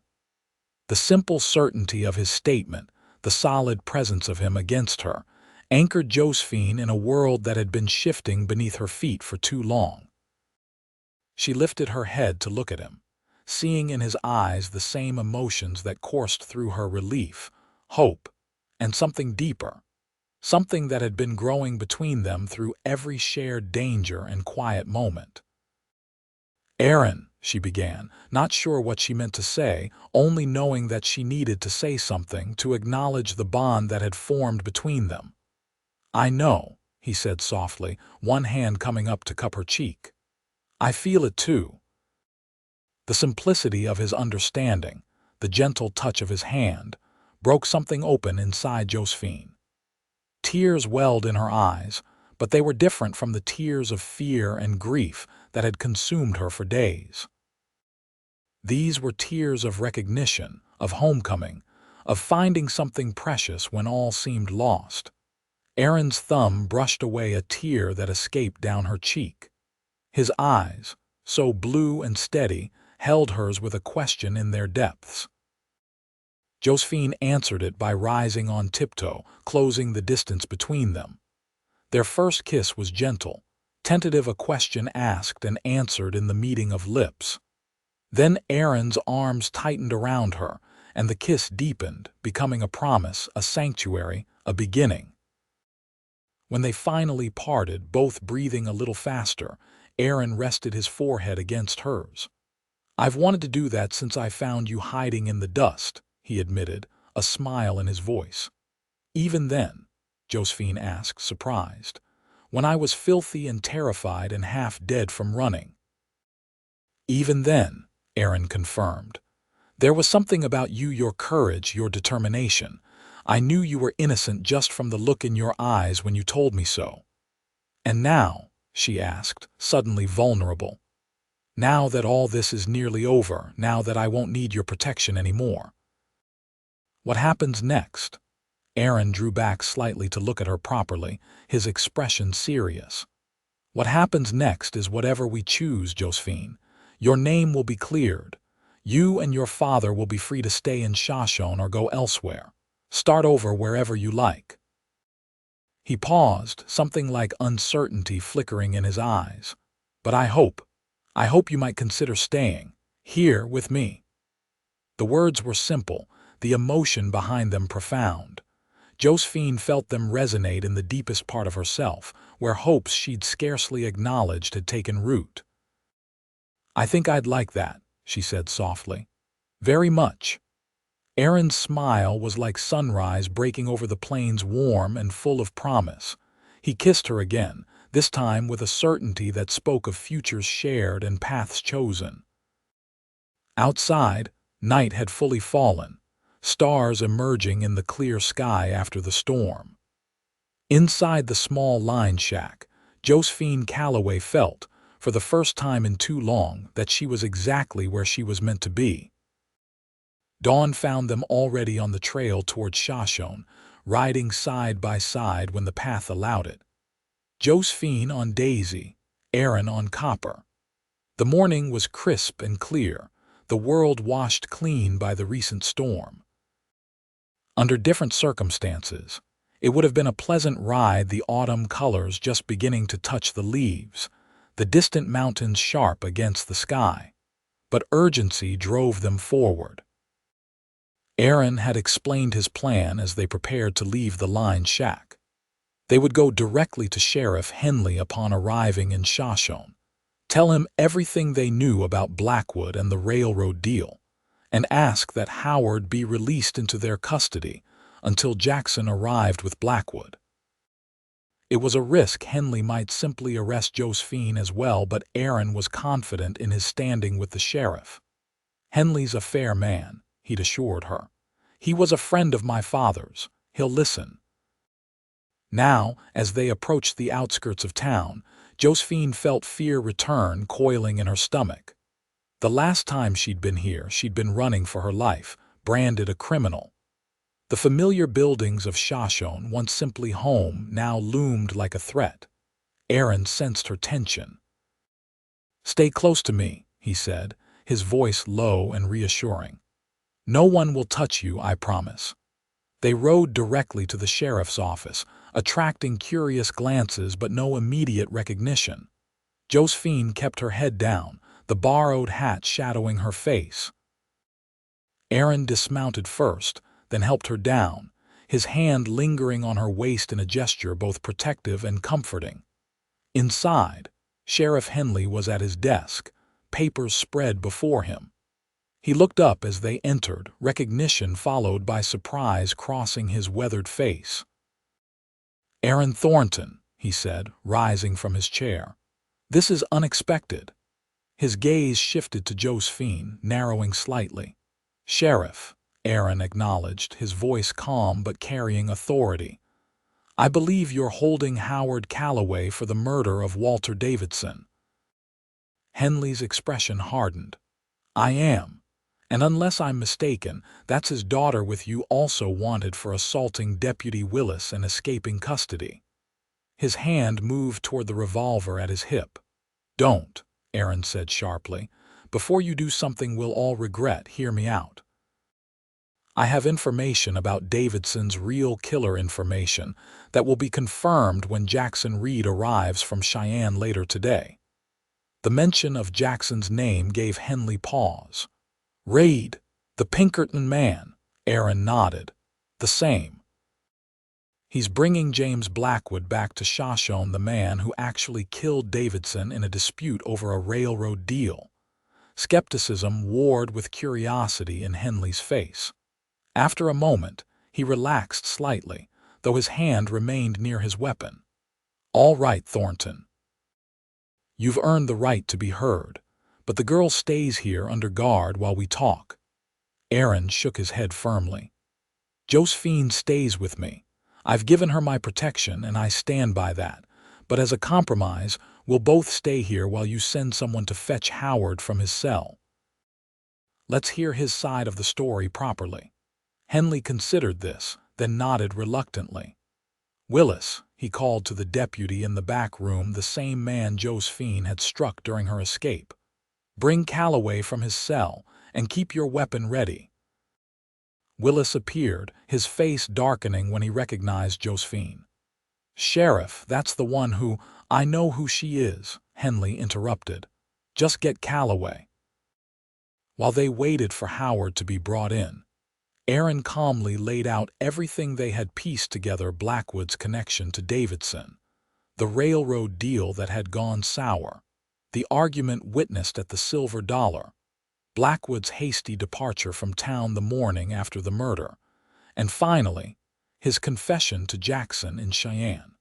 The simple certainty of his statement, the solid presence of him against her, anchored Josephine in a world that had been shifting beneath her feet for too long. She lifted her head to look at him, seeing in his eyes the same emotions that coursed through her: relief, hope, and something deeper. Something that had been growing between them through every shared danger and quiet moment. Aaron, she began, not sure what she meant to say, only knowing that she needed to say something to acknowledge the bond that had formed between them. I know, he said softly, one hand coming up to cup her cheek. I feel it too. The simplicity of his understanding, the gentle touch of his hand, broke something open inside Josephine. Tears welled in her eyes, but they were different from the tears of fear and grief that had consumed her for days. These were tears of recognition, of homecoming, of finding something precious when all seemed lost. Aaron's thumb brushed away a tear that escaped down her cheek. His eyes, so blue and steady, held hers with a question in their depths. Josephine answered it by rising on tiptoe, closing the distance between them. Their first kiss was gentle, tentative, a question asked and answered in the meeting of lips. Then Aaron's arms tightened around her, and the kiss deepened, becoming a promise, a sanctuary, a beginning. When they finally parted, both breathing a little faster, Aaron rested his forehead against hers. I've wanted to do that since I found you hiding in the dust, he admitted, a smile in his voice. Even then, Josephine asked, surprised, when I was filthy and terrified and half dead from running. Even then, Aaron confirmed. There was something about you, your courage, your determination. I knew you were innocent just from the look in your eyes when you told me so. And now, she asked, suddenly vulnerable. Now that all this is nearly over, now that I won't need your protection anymore. What happens next? Aaron drew back slightly to look at her properly, his expression serious. What happens next is whatever we choose, Josephine. Your name will be cleared. You and your father will be free to stay in Shoshone or go elsewhere. Start over wherever you like. He paused, something like uncertainty flickering in his eyes. But I hope you might consider staying here with me. The words were simple, the emotion behind them profound. Josephine felt them resonate in the deepest part of herself, where hopes she'd scarcely acknowledged had taken root. I think I'd like that, she said softly. Very much. Aaron's smile was like sunrise breaking over the plains, warm and full of promise. He kissed her again, this time with a certainty that spoke of futures shared and paths chosen. Outside, night had fully fallen, stars emerging in the clear sky after the storm. Inside the small line shack, Josephine Calloway felt, for the first time in too long, that she was exactly where she was meant to be. Dawn found them already on the trail toward Shoshone, riding side by side when the path allowed it. Josephine on Daisy, Aaron on Copper. The morning was crisp and clear, the world washed clean by the recent storm. Under different circumstances, it would have been a pleasant ride, the autumn colors just beginning to touch the leaves, the distant mountains sharp against the sky. But urgency drove them forward. Aaron had explained his plan as they prepared to leave the line shack. They would go directly to Sheriff Henley upon arriving in Shoshone, tell him everything they knew about Blackwood and the railroad deal, and ask that Howard be released into their custody until Jackson arrived with Blackwood. It was a risk. Henley might simply arrest Josephine as well, but Aaron was confident in his standing with the sheriff. "Henley's a fair man," he'd assured her. "He was a friend of my father's. He'll listen." Now, as they approached the outskirts of town, Josephine felt fear return, coiling in her stomach. The last time she'd been here, she'd been running for her life, branded a criminal. The familiar buildings of Shoshone, once simply home, now loomed like a threat. Aaron sensed her tension. "Stay close to me," he said, his voice low and reassuring. "No one will touch you, I promise." They rode directly to the sheriff's office, attracting curious glances but no immediate recognition. Josephine kept her head down, the borrowed hat shadowing her face. Aaron dismounted first, then helped her down, his hand lingering on her waist in a gesture both protective and comforting. Inside, Sheriff Henley was at his desk, papers spread before him. He looked up as they entered, recognition followed by surprise crossing his weathered face. "Aaron Thornton," he said, rising from his chair. "This is unexpected." His gaze shifted to Josephine, narrowing slightly. "Sheriff," Aaron acknowledged, his voice calm but carrying authority. "I believe you're holding Howard Calloway for the murder of Walter Davidson." Henley's expression hardened. "I am. And unless I'm mistaken, that's his daughter with you, also wanted for assaulting Deputy Willis and escaping custody." His hand moved toward the revolver at his hip. "Don't," Aaron said sharply. "Before you do something we'll all regret, hear me out. I have information about Davidson's real killer, information that will be confirmed when Jackson Reed arrives from Cheyenne later today." The mention of Jackson's name gave Henley pause. "Reed, the Pinkerton man," Aaron nodded. "The same. He's bringing James Blackwood back to Shoshone, the man who actually killed Davidson in a dispute over a railroad deal." Skepticism warred with curiosity in Henley's face. After a moment, he relaxed slightly, though his hand remained near his weapon. "All right, Thornton. You've earned the right to be heard, but the girl stays here under guard while we talk." Aaron shook his head firmly. "Josephine stays with me. I've given her my protection and I stand by that, but as a compromise, we'll both stay here while you send someone to fetch Howard from his cell. Let's hear his side of the story properly." Henley considered this, then nodded reluctantly. "Willis," he called to the deputy in the back room, the same man Josephine had struck during her escape. "Bring Calloway from his cell, and keep your weapon ready." Willis appeared, his face darkening when he recognized Josephine. "Sheriff, that's the one who—" "I know who she is," Henley interrupted. "Just get Calloway." While they waited for Howard to be brought in, Aaron calmly laid out everything they had pieced together: Blackwood's connection to Davidson, the railroad deal that had gone sour, the argument witnessed at the Silver Dollar, Blackwood's hasty departure from town the morning after the murder, and finally, his confession to Jackson in Cheyenne.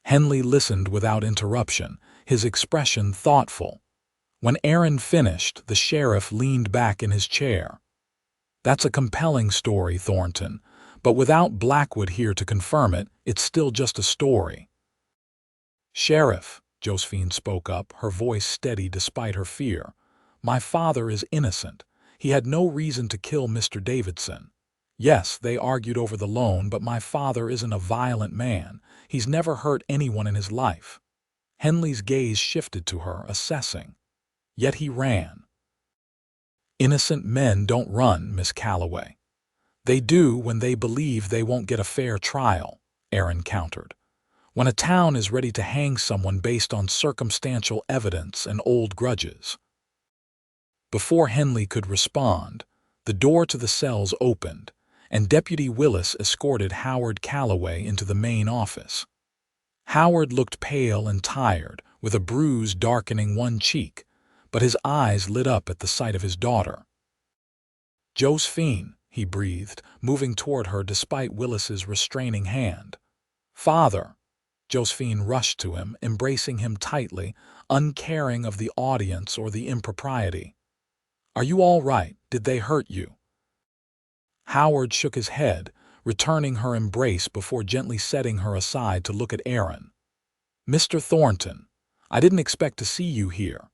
Henley listened without interruption, his expression thoughtful. When Aaron finished, the sheriff leaned back in his chair. "That's a compelling story, Thornton, but without Blackwood here to confirm it, it's still just a story." "Sheriff," Josephine spoke up, her voice steady despite her fear, "my father is innocent. He had no reason to kill Mr. Davidson. Yes, they argued over the loan, but my father isn't a violent man. He's never hurt anyone in his life." Henley's gaze shifted to her, assessing. "Yet he ran." "Innocent men don't run, Miss Calloway." "They do when they believe they won't get a fair trial," Aaron countered. "When a town is ready to hang someone based on circumstantial evidence and old grudges." Before Henley could respond, the door to the cells opened, and Deputy Willis escorted Howard Calloway into the main office. Howard looked pale and tired, with a bruise darkening one cheek, but his eyes lit up at the sight of his daughter. "Josephine," he breathed, moving toward her despite Willis's restraining hand. "Father." Josephine rushed to him, embracing him tightly, uncaring of the audience or the impropriety. "Are you all right? Did they hurt you?" Howard shook his head, returning her embrace before gently setting her aside to look at Aaron. "Mr. Thornton, I didn't expect to see you here."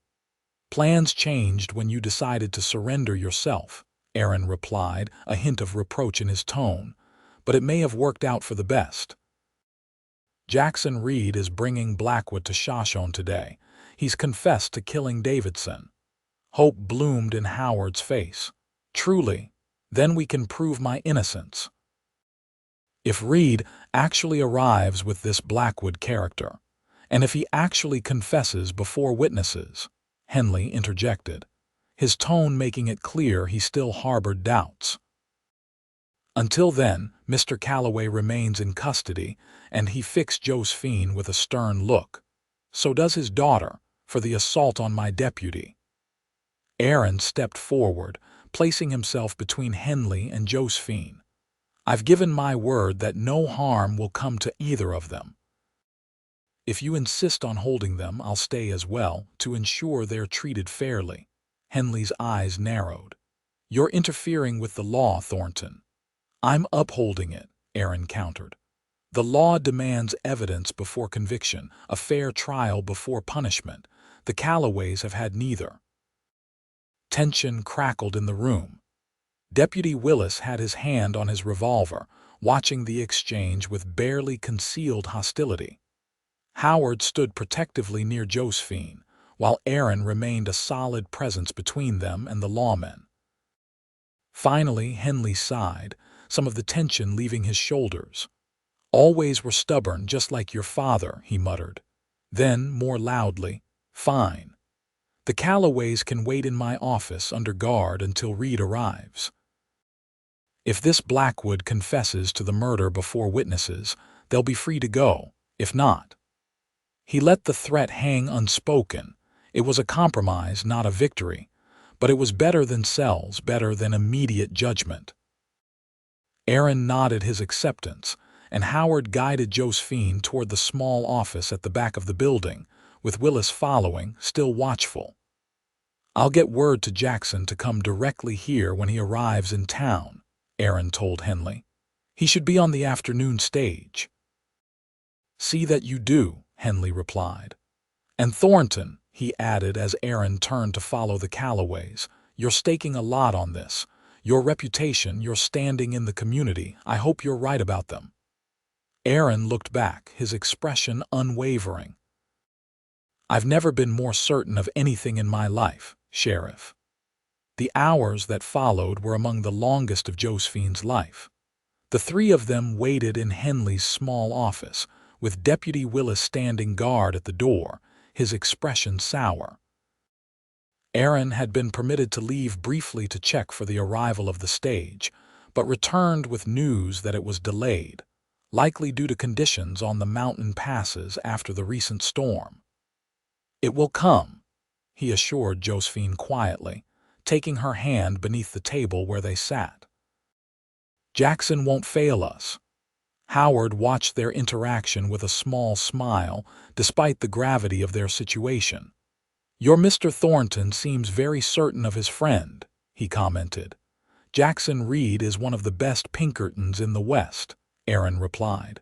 "Plans changed when you decided to surrender yourself," Aaron replied, a hint of reproach in his tone, "but it may have worked out for the best. Jackson Reed is bringing Blackwood to Shoshone today. He's confessed to killing Davidson." Hope bloomed in Howard's face. "Truly, then we can prove my innocence." "If Reed actually arrives with this Blackwood character, and if he actually confesses before witnesses," Henley interjected, his tone making it clear he still harbored doubts. "Until then, Mr. Calloway remains in custody," and he fixed Josephine with a stern look. "So does his daughter, for the assault on my deputy." Aaron stepped forward, placing himself between Henley and Josephine. "I've given my word that no harm will come to either of them. If you insist on holding them, I'll stay as well, to ensure they're treated fairly." Henley's eyes narrowed. "You're interfering with the law, Thornton." "I'm upholding it," Aaron countered. "The law demands evidence before conviction, a fair trial before punishment. The Calloways have had neither." Tension crackled in the room. Deputy Willis had his hand on his revolver, watching the exchange with barely concealed hostility. Howard stood protectively near Josephine, while Aaron remained a solid presence between them and the lawmen. Finally, Henley sighed, some of the tension leaving his shoulders. "Always were stubborn, just like your father," he muttered. Then, more loudly, "Fine. The Calloways can wait in my office under guard until Reed arrives. If this Blackwood confesses to the murder before witnesses, they'll be free to go. If not—" He let the threat hang unspoken. It was a compromise, not a victory, but it was better than cells, better than immediate judgment. Aaron nodded his acceptance, and Howard guided Josephine toward the small office at the back of the building, with Willis following, still watchful. "I'll get word to Jackson to come directly here when he arrives in town," Aaron told Henley. "He should be on the afternoon stage." "See that you do," Henley replied. "And Thornton," he added as Aaron turned to follow the Calloways, "you're staking a lot on this. Your reputation, your standing in the community, I hope you're right about them." Aaron looked back, his expression unwavering. "I've never been more certain of anything in my life, Sheriff." The hours that followed were among the longest of Josephine's life. The three of them waited in Henley's small office, with Deputy Willis standing guard at the door, his expression sour. Aaron had been permitted to leave briefly to check for the arrival of the stage, but returned with news that it was delayed, likely due to conditions on the mountain passes after the recent storm. "It will come," he assured Josephine quietly, taking her hand beneath the table where they sat. "Jackson won't fail us." Howard watched their interaction with a small smile, despite the gravity of their situation. "Your Mr. Thornton seems very certain of his friend," he commented. "Jackson Reed is one of the best Pinkertons in the West," Aaron replied.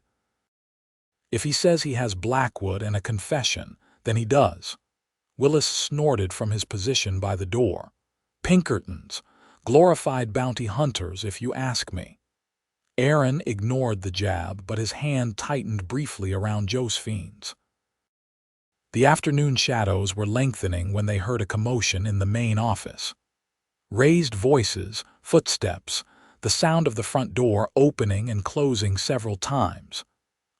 "If he says he has Blackwood and a confession, then he does." Willis snorted from his position by the door. "Pinkertons, glorified bounty hunters, if you ask me." Aaron ignored the jab, but his hand tightened briefly around Josephine's. The afternoon shadows were lengthening when they heard a commotion in the main office. Raised voices, footsteps, the sound of the front door opening and closing several times.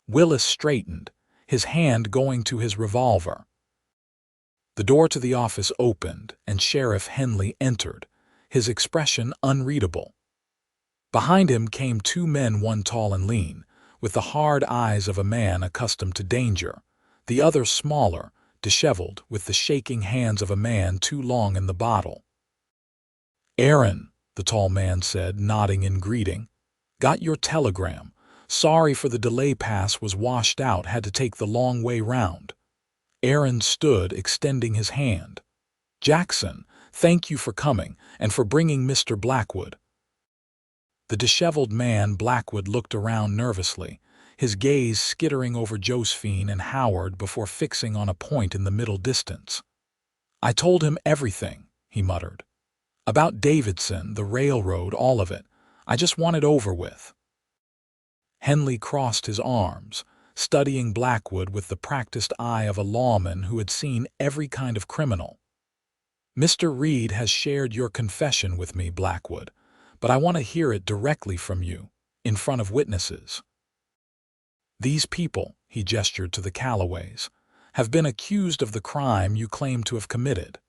Willis straightened, his hand going to his revolver. The door to the office opened, and Sheriff Henley entered, his expression unreadable. Behind him came two men, one tall and lean, with the hard eyes of a man accustomed to danger, the other smaller, disheveled, with the shaking hands of a man too long in the bottle. "Aaron," the tall man said, nodding in greeting. "Got your telegram. Sorry for the delay, pass was washed out, had to take the long way round." Aaron stood, extending his hand. "Jackson, thank you for coming, and for bringing Mr. Blackwood." The disheveled man Blackwood looked around nervously, his gaze skittering over Josephine and Howard before fixing on a point in the middle distance. "I told him everything," he muttered. "About Davidson, the railroad, all of it. I just want it over with." Henley crossed his arms, studying Blackwood with the practiced eye of a lawman who had seen every kind of criminal. "Mr. Reed has shared your confession with me, Blackwood, but I want to hear it directly from you, in front of witnesses. These people," he gestured to the Calloways, "have been accused of the crime you claim to have committed.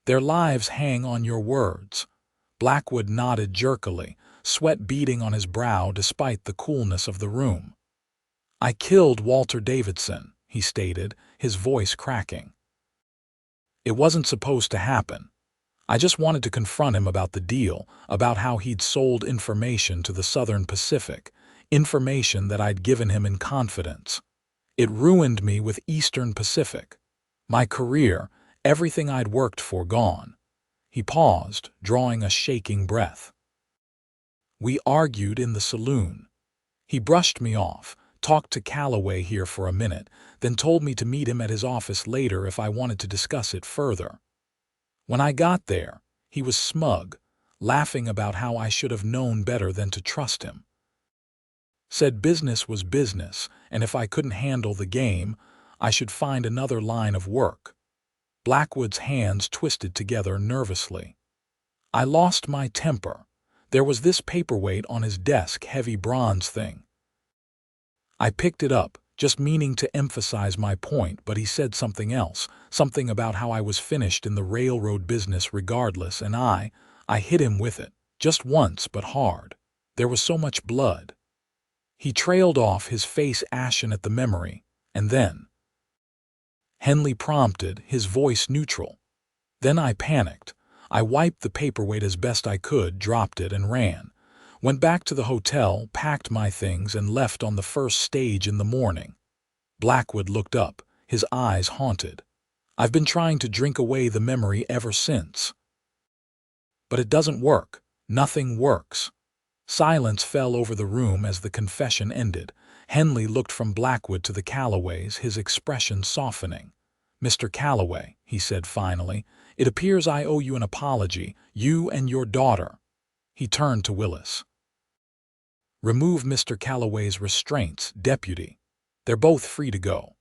Their lives hang on your words." Blackwood nodded jerkily, sweat beading on his brow despite the coolness of the room. "I killed Walter Davidson," he stated, his voice cracking. "It wasn't supposed to happen. I just wanted to confront him about the deal, about how he'd sold information to the Southern Pacific, information that I'd given him in confidence. It ruined me with Eastern Pacific. My career, everything I'd worked for, gone." He paused, drawing a shaking breath. "We argued in the saloon. He brushed me off, talked to Calloway here for a minute, then told me to meet him at his office later if I wanted to discuss it further. When I got there, he was smug, laughing about how I should have known better than to trust him. Said business was business, and if I couldn't handle the game, I should find another line of work." Blackwood's hands twisted together nervously. "I lost my temper. There was this paperweight on his desk, heavy bronze thing. I picked it up, just meaning to emphasize my point, but he said something else, something about how I was finished in the railroad business regardless, and I hit him with it, just once but hard. There was so much blood." He trailed off, his face ashen at the memory, and then Henley prompted, his voice neutral. "Then I panicked. I wiped the paperweight as best I could, dropped it, and ran. Went back to the hotel, packed my things, and left on the first stage in the morning." Blackwood looked up, his eyes haunted. "I've been trying to drink away the memory ever since. But it doesn't work. Nothing works." Silence fell over the room as the confession ended. Henley looked from Blackwood to the Calloways, his expression softening. "Mr. Calloway," he said finally, "it appears I owe you an apology, you and your daughter." He turned to Willis. "Remove Mr. Calloway's restraints, deputy. They're both free to go."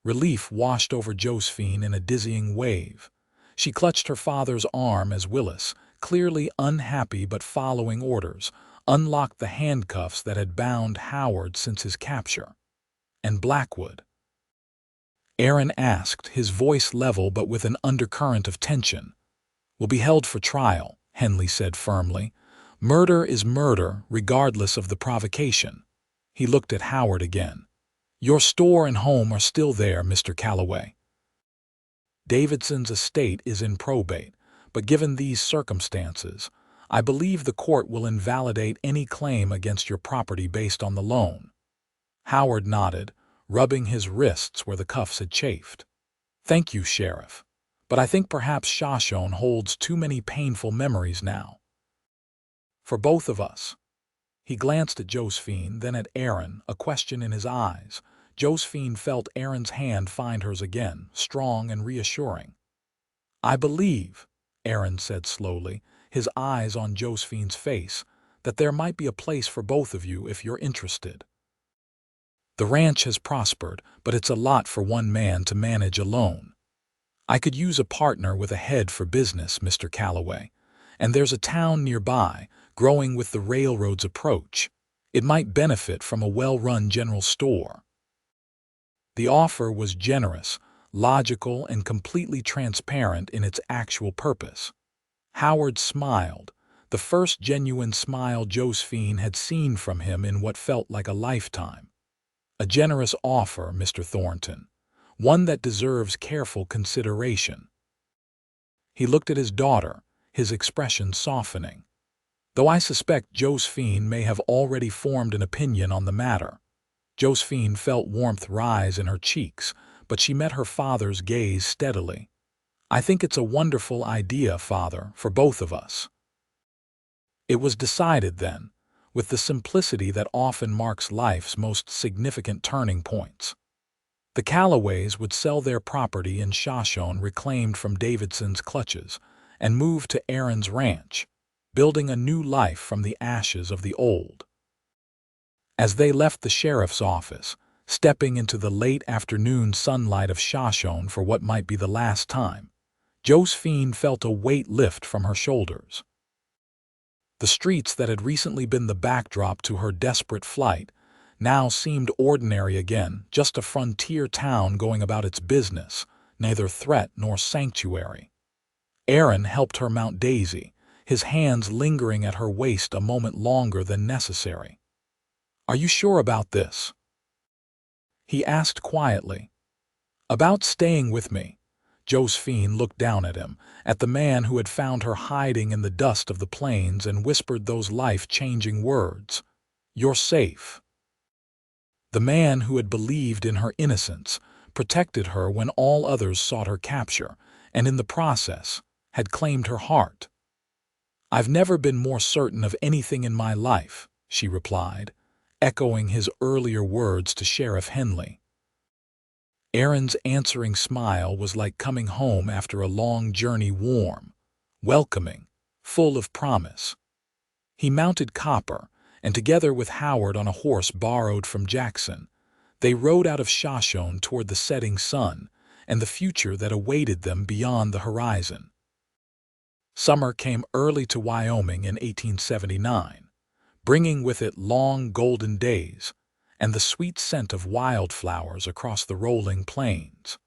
Relief washed over Josephine in a dizzying wave. She clutched her father's arm as Willis, clearly unhappy but following orders, unlocked the handcuffs that had bound Howard since his capture. "And Blackwood?" Aaron asked, his voice level but with an undercurrent of tension. "Will be held for trial," Henley said firmly. "Murder is murder, regardless of the provocation." He looked at Howard again. "Your store and home are still there, Mr. Calloway. Davidson's estate is in probate, but given these circumstances, I believe the court will invalidate any claim against your property based on the loan." Howard nodded, rubbing his wrists where the cuffs had chafed. "Thank you, Sheriff. But I think perhaps Shoshone holds too many painful memories now. For both of us." He glanced at Josephine, then at Aaron, a question in his eyes. Josephine felt Aaron's hand find hers again, strong and reassuring. "I believe," Aaron said slowly, his eyes on Josephine's face, "that there might be a place for both of you if you're interested. The ranch has prospered, but it's a lot for one man to manage alone. I could use a partner with a head for business, Mr. Calloway. And there's a town nearby, growing with the railroad's approach. It might benefit from a well-run general store." The offer was generous, logical, and completely transparent in its actual purpose. Howard smiled, the first genuine smile Josephine had seen from him in what felt like a lifetime. "A generous offer, Mr. Thornton. One that deserves careful consideration." He looked at his daughter, his expression softening. "Though I suspect Josephine may have already formed an opinion on the matter." Josephine felt warmth rise in her cheeks, but she met her father's gaze steadily. "I think it's a wonderful idea, Father, for both of us." It was decided then, with the simplicity that often marks life's most significant turning points. The Calloways would sell their property in Shoshone reclaimed from Davidson's clutches and move to Aaron's ranch, building a new life from the ashes of the old. As they left the sheriff's office, stepping into the late afternoon sunlight of Shoshone for what might be the last time, Josephine felt a weight lift from her shoulders. The streets that had recently been the backdrop to her desperate flight now seemed ordinary again, just a frontier town going about its business, neither threat nor sanctuary. Aaron helped her mount Daisy, his hands lingering at her waist a moment longer than necessary. "Are you sure about this?" he asked quietly. "About staying with me." Josephine looked down at him, at the man who had found her hiding in the dust of the plains and whispered those life-changing words, "You're safe." The man who had believed in her innocence, protected her when all others sought her capture, and in the process had claimed her heart. "I've never been more certain of anything in my life," she replied, echoing his earlier words to Sheriff Henley. Aaron's answering smile was like coming home after a long journey, warm, welcoming, full of promise. He mounted Copper, and together with Howard on a horse borrowed from Jackson, they rode out of Shoshone toward the setting sun and the future that awaited them beyond the horizon. Summer came early to Wyoming in 1879, bringing with it long golden days and the sweet scent of wildflowers across the rolling plains.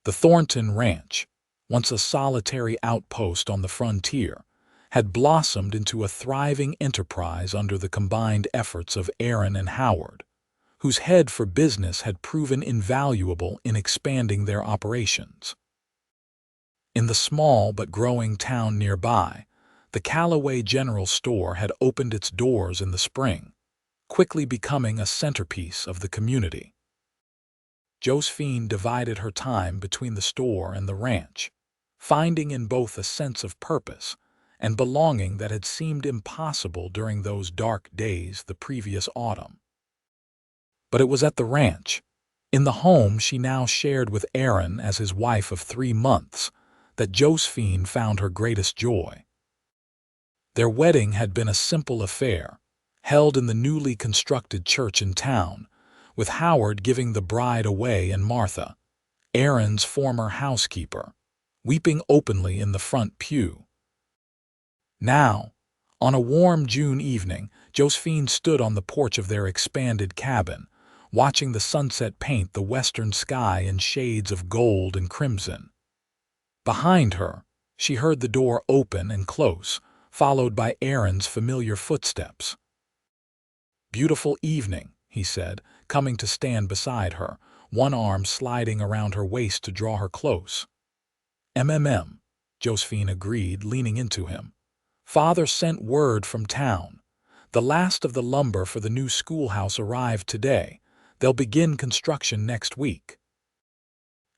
The Thornton Ranch, once a solitary outpost on the frontier, had blossomed into a thriving enterprise under the combined efforts of Aaron and Howard, whose head for business had proven invaluable in expanding their operations. In the small but growing town nearby, the Calloway General Store had opened its doors in the spring, quickly becoming a centerpiece of the community. Josephine divided her time between the store and the ranch, finding in both a sense of purpose and belonging that had seemed impossible during those dark days the previous autumn. But it was at the ranch, in the home she now shared with Aaron as his wife of 3 months, that Josephine found her greatest joy. Their wedding had been a simple affair, held in the newly constructed church in town, with Howard giving the bride away and Martha, Aaron's former housekeeper, weeping openly in the front pew. Now, on a warm June evening, Josephine stood on the porch of their expanded cabin, watching the sunset paint the western sky in shades of gold and crimson. Behind her, she heard the door open and close, followed by Aaron's familiar footsteps. "Beautiful evening," he said, coming to stand beside her, one arm sliding around her waist to draw her close. Josephine agreed, leaning into him. Father sent word from town. The last of the lumber for the new schoolhouse arrived today. They'll begin construction next week.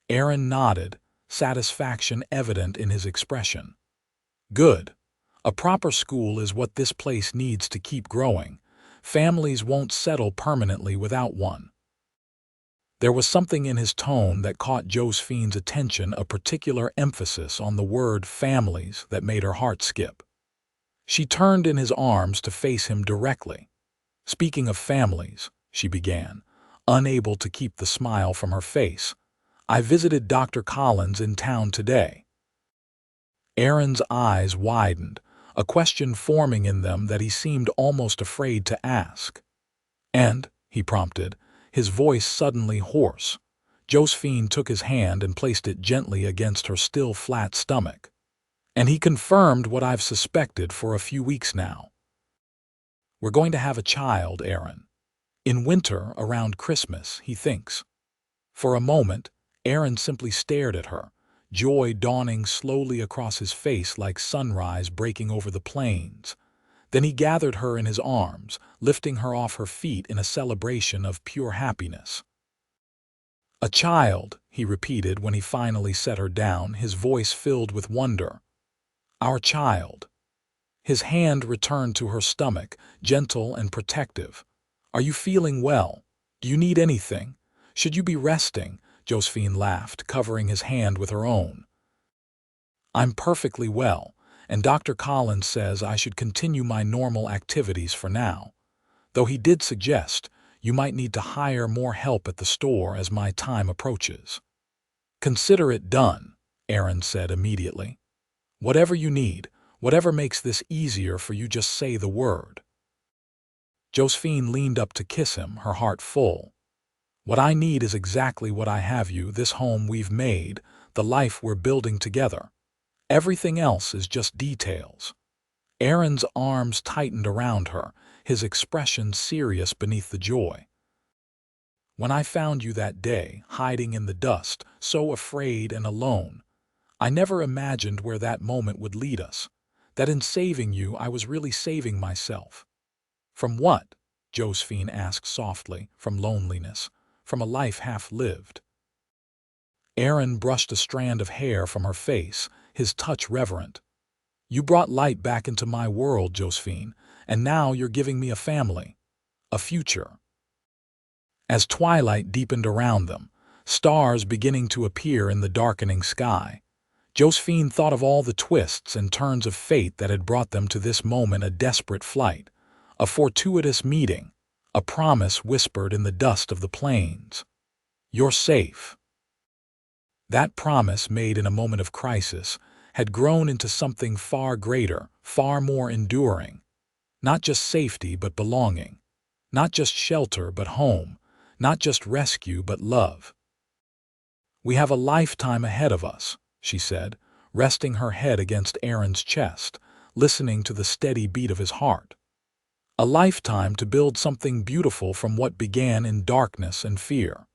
Aaron nodded, satisfaction evident in his expression. Good. A proper school is what this place needs to keep growing. Families won't settle permanently without one. There was something in his tone that caught Josephine's attention, a particular emphasis on the word families that made her heart skip. She turned in his arms to face him directly. Speaking of families, she began, unable to keep the smile from her face, I visited Dr. Collins in town today. Aaron's eyes widened, a question forming in them that he seemed almost afraid to ask. And, he prompted, his voice suddenly hoarse. Josephine took his hand and placed it gently against her still flat stomach. And he confirmed what I've suspected for a few weeks now. We're going to have a child, Aaron. In winter, around Christmas, he thinks. For a moment, Aaron simply stared at her, joy dawning slowly across his face like sunrise breaking over the plains. Then he gathered her in his arms, lifting her off her feet in a celebration of pure happiness. A child, he repeated when he finally set her down, his voice filled with wonder. Our child. His hand returned to her stomach, gentle and protective. Are you feeling well? Do you need anything? Should you be resting? Josephine laughed, covering his hand with her own. I'm perfectly well, and Dr. Collins says I should continue my normal activities for now. Though he did suggest you might need to hire more help at the store as my time approaches. Consider it done, Aaron said immediately. Whatever you need, whatever makes this easier for you, just say the word. Josephine leaned up to kiss him, her heart full. What I need is exactly what I have you, this home we've made, the life we're building together. Everything else is just details. Aaron's arms tightened around her, his expression serious beneath the joy. When I found you that day, hiding in the dust, so afraid and alone, I never imagined where that moment would lead us, that in saving you I was really saving myself. From what? Josephine asked softly. From loneliness, from a life half-lived. Aaron brushed a strand of hair from her face, his touch reverent. You brought light back into my world, Josephine, and now you're giving me a family, a future. As twilight deepened around them, stars beginning to appear in the darkening sky, Josephine thought of all the twists and turns of fate that had brought them to this moment, a desperate flight, a fortuitous meeting, a promise whispered in the dust of the plains. You're safe. That promise, made in a moment of crisis, had grown into something far greater, far more enduring. Not just safety but belonging. Not just shelter but home. Not just rescue but love. We have a lifetime ahead of us, she said, resting her head against Aaron's chest, listening to the steady beat of his heart. A lifetime to build something beautiful from what began in darkness and fear.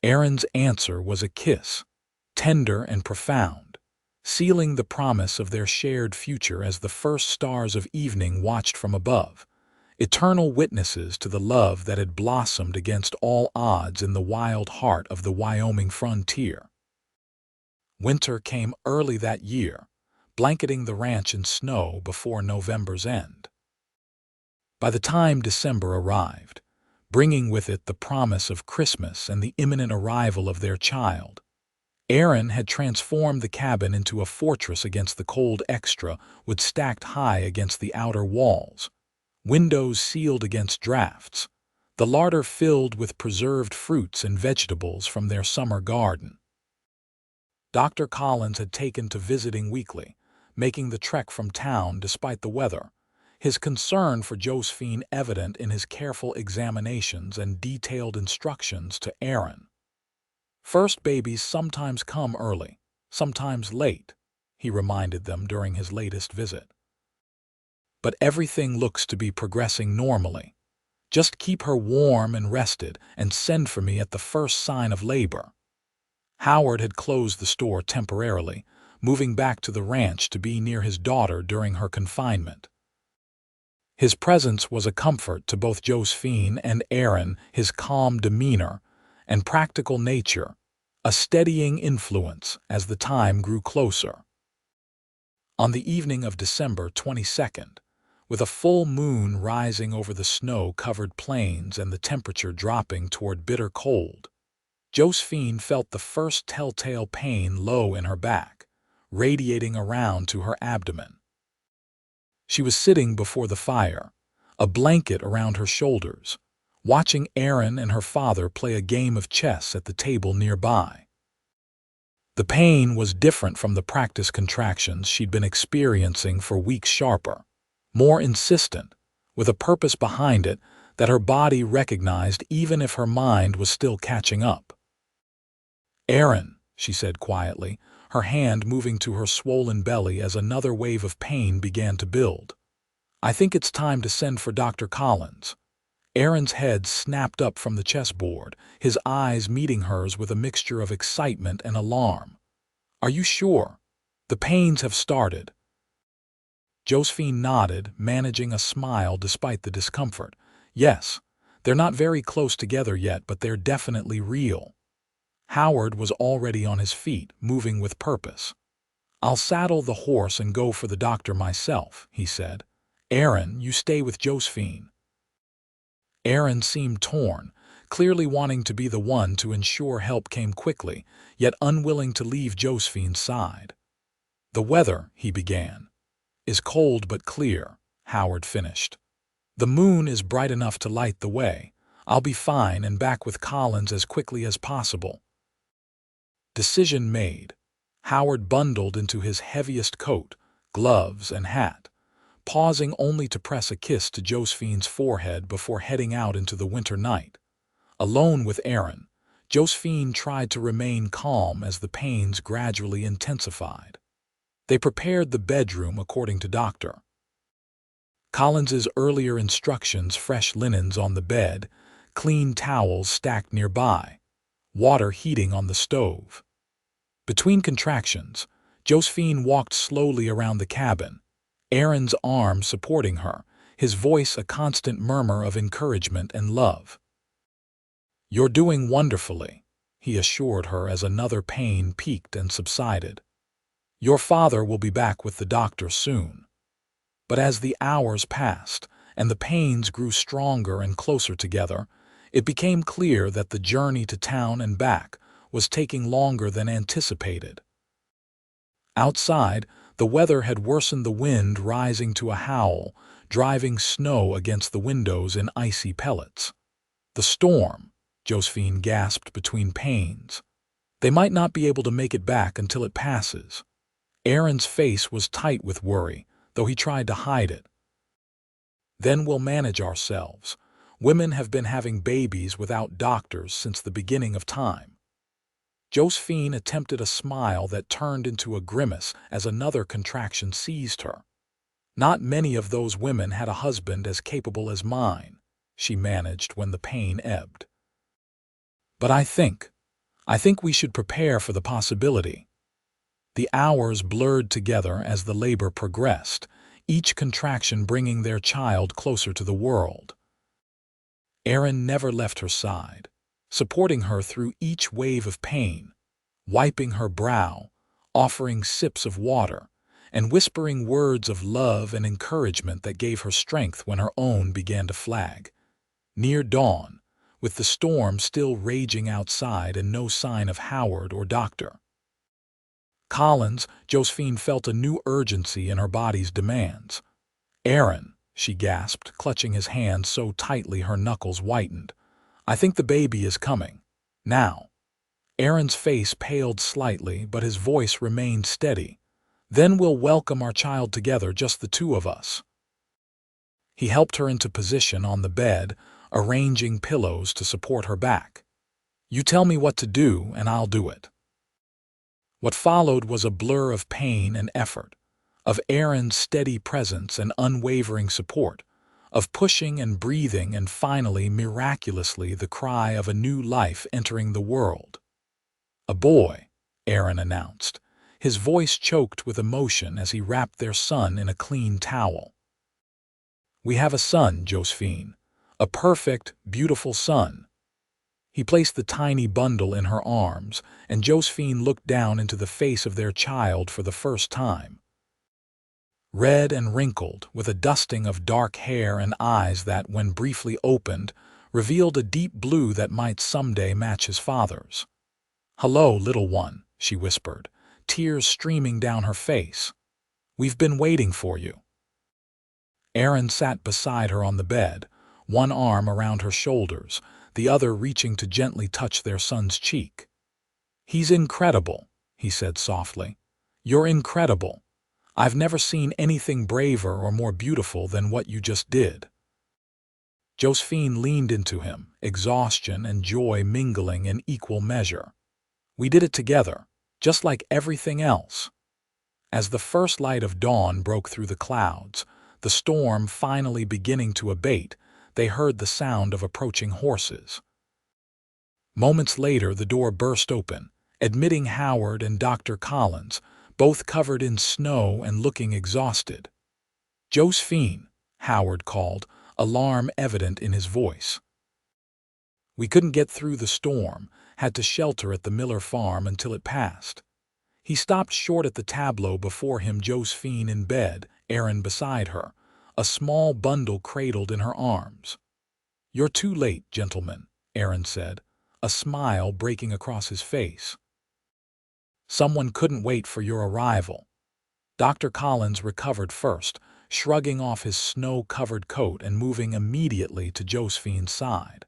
Aaron's answer was a kiss, tender and profound, sealing the promise of their shared future as the first stars of evening watched from above, eternal witnesses to the love that had blossomed against all odds in the wild heart of the Wyoming frontier. Winter came early that year, blanketing the ranch in snow before November's end. By the time December arrived, bringing with it the promise of Christmas and the imminent arrival of their child, Aaron had transformed the cabin into a fortress against the cold extra, wood stacked high against the outer walls, windows sealed against drafts, the larder filled with preserved fruits and vegetables from their summer garden. Dr. Collins had taken to visiting weekly, making the trek from town despite the weather, his concern for Josephine evident in his careful examinations and detailed instructions to Aaron. First babies sometimes come early, sometimes late, he reminded them during his latest visit. But everything looks to be progressing normally. Just keep her warm and rested and send for me at the first sign of labor. Howard had closed the store temporarily, moving back to the ranch to be near his daughter during her confinement. His presence was a comfort to both Josephine and Aaron, his calm demeanor and practical nature, a steadying influence as the time grew closer. On the evening of December 22nd, with a full moon rising over the snow-covered plains and the temperature dropping toward bitter cold, Josephine felt the first telltale pain low in her back, radiating around to her abdomen. She was sitting before the fire, a blanket around her shoulders, watching Aaron and her father play a game of chess at the table nearby. The pain was different from the practice contractions she'd been experiencing for weeks, sharper, more insistent, with a purpose behind it that her body recognized even if her mind was still catching up. "Aaron," she said quietly, her hand moving to her swollen belly as another wave of pain began to build. "I think it's time to send for Dr. Collins." Aaron's head snapped up from the chessboard, his eyes meeting hers with a mixture of excitement and alarm. "Are you sure? The pains have started." Josephine nodded, managing a smile despite the discomfort. "Yes, they're not very close together yet, but they're definitely real." Howard was already on his feet, moving with purpose. "I'll saddle the horse and go for the doctor myself," he said. "Aaron, you stay with Josephine." Aaron seemed torn, clearly wanting to be the one to ensure help came quickly, yet unwilling to leave Josephine's side. "The weather," he began, "is cold but clear," Howard finished. "The moon is bright enough to light the way. I'll be fine and back with Collins as quickly as possible." Decision made. Howard bundled into his heaviest coat, gloves, and hat, pausing only to press a kiss to Josephine's forehead before heading out into the winter night. Alone with Aaron, Josephine tried to remain calm as the pains gradually intensified. They prepared the bedroom according to Dr. Collins's earlier instructions: fresh linens on the bed, clean towels stacked nearby, water heating on the stove. Between contractions, Josephine walked slowly around the cabin, Aaron's arm supporting her, his voice a constant murmur of encouragement and love. "You're doing wonderfully," he assured her as another pain peaked and subsided. "Your father will be back with the doctor soon." But as the hours passed and the pains grew stronger and closer together, it became clear that the journey to town and back was taking longer than anticipated. Outside, the weather had worsened, the wind rising to a howl, driving snow against the windows in icy pellets. "The storm," Josephine gasped between pains. "They might not be able to make it back until it passes." Aaron's face was tight with worry, though he tried to hide it. "Then we'll manage ourselves. Women have been having babies without doctors since the beginning of time." Josephine attempted a smile that turned into a grimace as another contraction seized her. "Not many of those women had a husband as capable as mine," she managed when the pain ebbed. "But I think we should prepare for the possibility." The hours blurred together as the labor progressed, each contraction bringing their child closer to the world. Aaron never left her side, supporting her through each wave of pain, wiping her brow, offering sips of water, and whispering words of love and encouragement that gave her strength when her own began to flag. Near dawn, with the storm still raging outside and no sign of Howard or Dr. Collins, Josephine felt a new urgency in her body's demands. "Aaron," she gasped, clutching his hand so tightly her knuckles whitened, "I think the baby is coming. Now." Aaron's face paled slightly, but his voice remained steady. "Then we'll welcome our child together, just the two of us." He helped her into position on the bed, arranging pillows to support her back. "You tell me what to do, and I'll do it." What followed was a blur of pain and effort, of Aaron's steady presence and unwavering support, of pushing and breathing, and finally, miraculously, the cry of a new life entering the world. "A boy," Aaron announced, his voice choked with emotion as he wrapped their son in a clean towel. "We have a son, Josephine. A perfect, beautiful son." He placed the tiny bundle in her arms, and Josephine looked down into the face of their child for the first time. Red and wrinkled, with a dusting of dark hair and eyes that, when briefly opened, revealed a deep blue that might someday match his father's. "Hello, little one," she whispered, tears streaming down her face. "We've been waiting for you." Aaron sat beside her on the bed, one arm around her shoulders, the other reaching to gently touch their son's cheek. "He's incredible," he said softly. "You're incredible. I've never seen anything braver or more beautiful than what you just did." Josephine leaned into him, exhaustion and joy mingling in equal measure. "We did it together, just like everything else." As the first light of dawn broke through the clouds, the storm finally beginning to abate, they heard the sound of approaching horses. Moments later, the door burst open, admitting Howard and Dr. Collins, both covered in snow and looking exhausted. "Josephine," Howard called, alarm evident in his voice. "We couldn't get through the storm, had to shelter at the Miller farm until it passed." He stopped short at the tableau before him, Josephine in bed, Aaron beside her, a small bundle cradled in her arms. "You're too late, gentlemen," Aaron said, a smile breaking across his face. "Someone couldn't wait for your arrival." Dr. Collins recovered first, shrugging off his snow-covered coat and moving immediately to Josephine's side.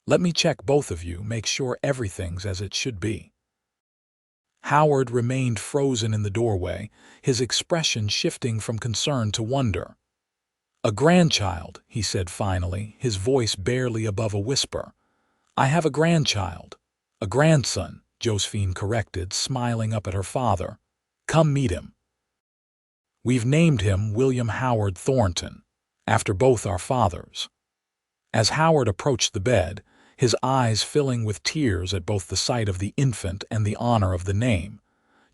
"Let me check both of you, make sure everything's as it should be." Howard remained frozen in the doorway, his expression shifting from concern to wonder. "A grandchild," he said finally, his voice barely above a whisper. "I have a grandchild." "A grandson," Josephine corrected, smiling up at her father. "Come meet him. We've named him William Howard Thornton, after both our fathers." As Howard approached the bed, his eyes filling with tears at both the sight of the infant and the honor of the name,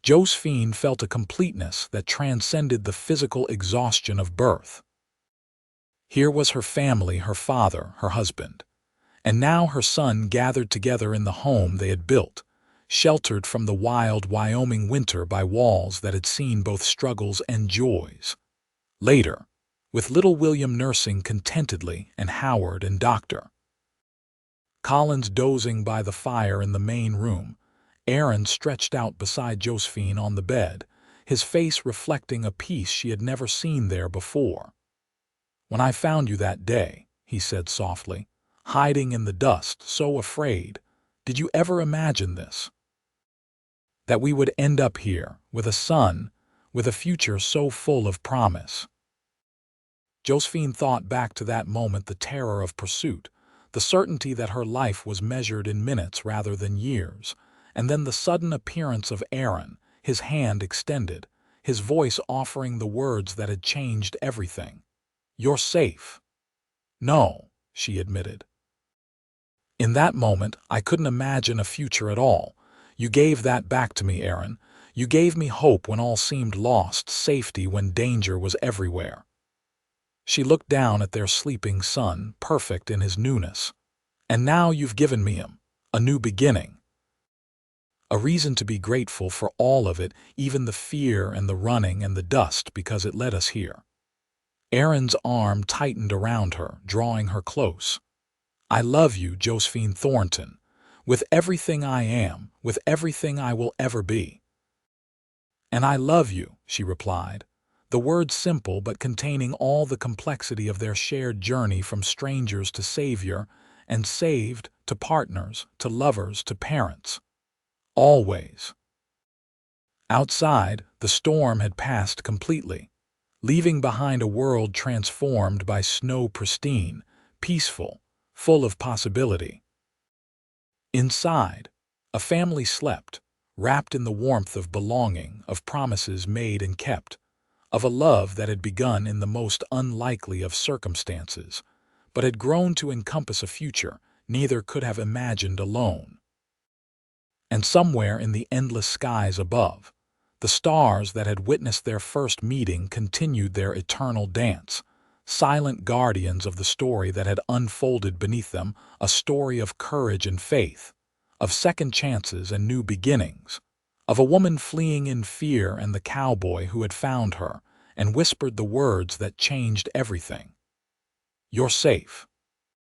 Josephine felt a completeness that transcended the physical exhaustion of birth. Here was her family, her father, her husband, and now her son gathered together in the home they had built, sheltered from the wild Wyoming winter by walls that had seen both struggles and joys. Later, with little William nursing contentedly and Howard and Dr. Collins dozing by the fire in the main room, Aaron stretched out beside Josephine on the bed, his face reflecting a peace she had never seen there before. "When I found you that day," he said softly, "hiding in the dust, so afraid, did you ever imagine this? That we would end up here, with a son, with a future so full of promise?" Josephine thought back to that moment, the terror of pursuit, the certainty that her life was measured in minutes rather than years, and then the sudden appearance of Aaron, his hand extended, his voice offering the words that had changed everything. "You're safe." "No," she admitted. "In that moment, I couldn't imagine a future at all. You gave that back to me, Aaron. You gave me hope when all seemed lost, safety when danger was everywhere." She looked down at their sleeping son, perfect in his newness. "And now you've given me him, a new beginning. A reason to be grateful for all of it, even the fear and the running and the dust, because it led us here." Aaron's arm tightened around her, drawing her close. "I love you, Josephine Thornton, with everything I am, with everything I will ever be." "And I love you," she replied, the words simple but containing all the complexity of their shared journey from strangers to savior, and saved to partners, to lovers, to parents. Always. Outside, the storm had passed completely, leaving behind a world transformed by snow, pristine, peaceful, full of possibility. Inside, a family slept, wrapped in the warmth of belonging, of promises made and kept, of a love that had begun in the most unlikely of circumstances, but had grown to encompass a future neither could have imagined alone. And somewhere in the endless skies above, The stars that had witnessed their first meeting continued their eternal dance, silent guardians of the story that had unfolded beneath them, a story of courage and faith, of second chances and new beginnings, of a woman fleeing in fear and the cowboy who had found her and whispered the words that changed everything. "You're safe.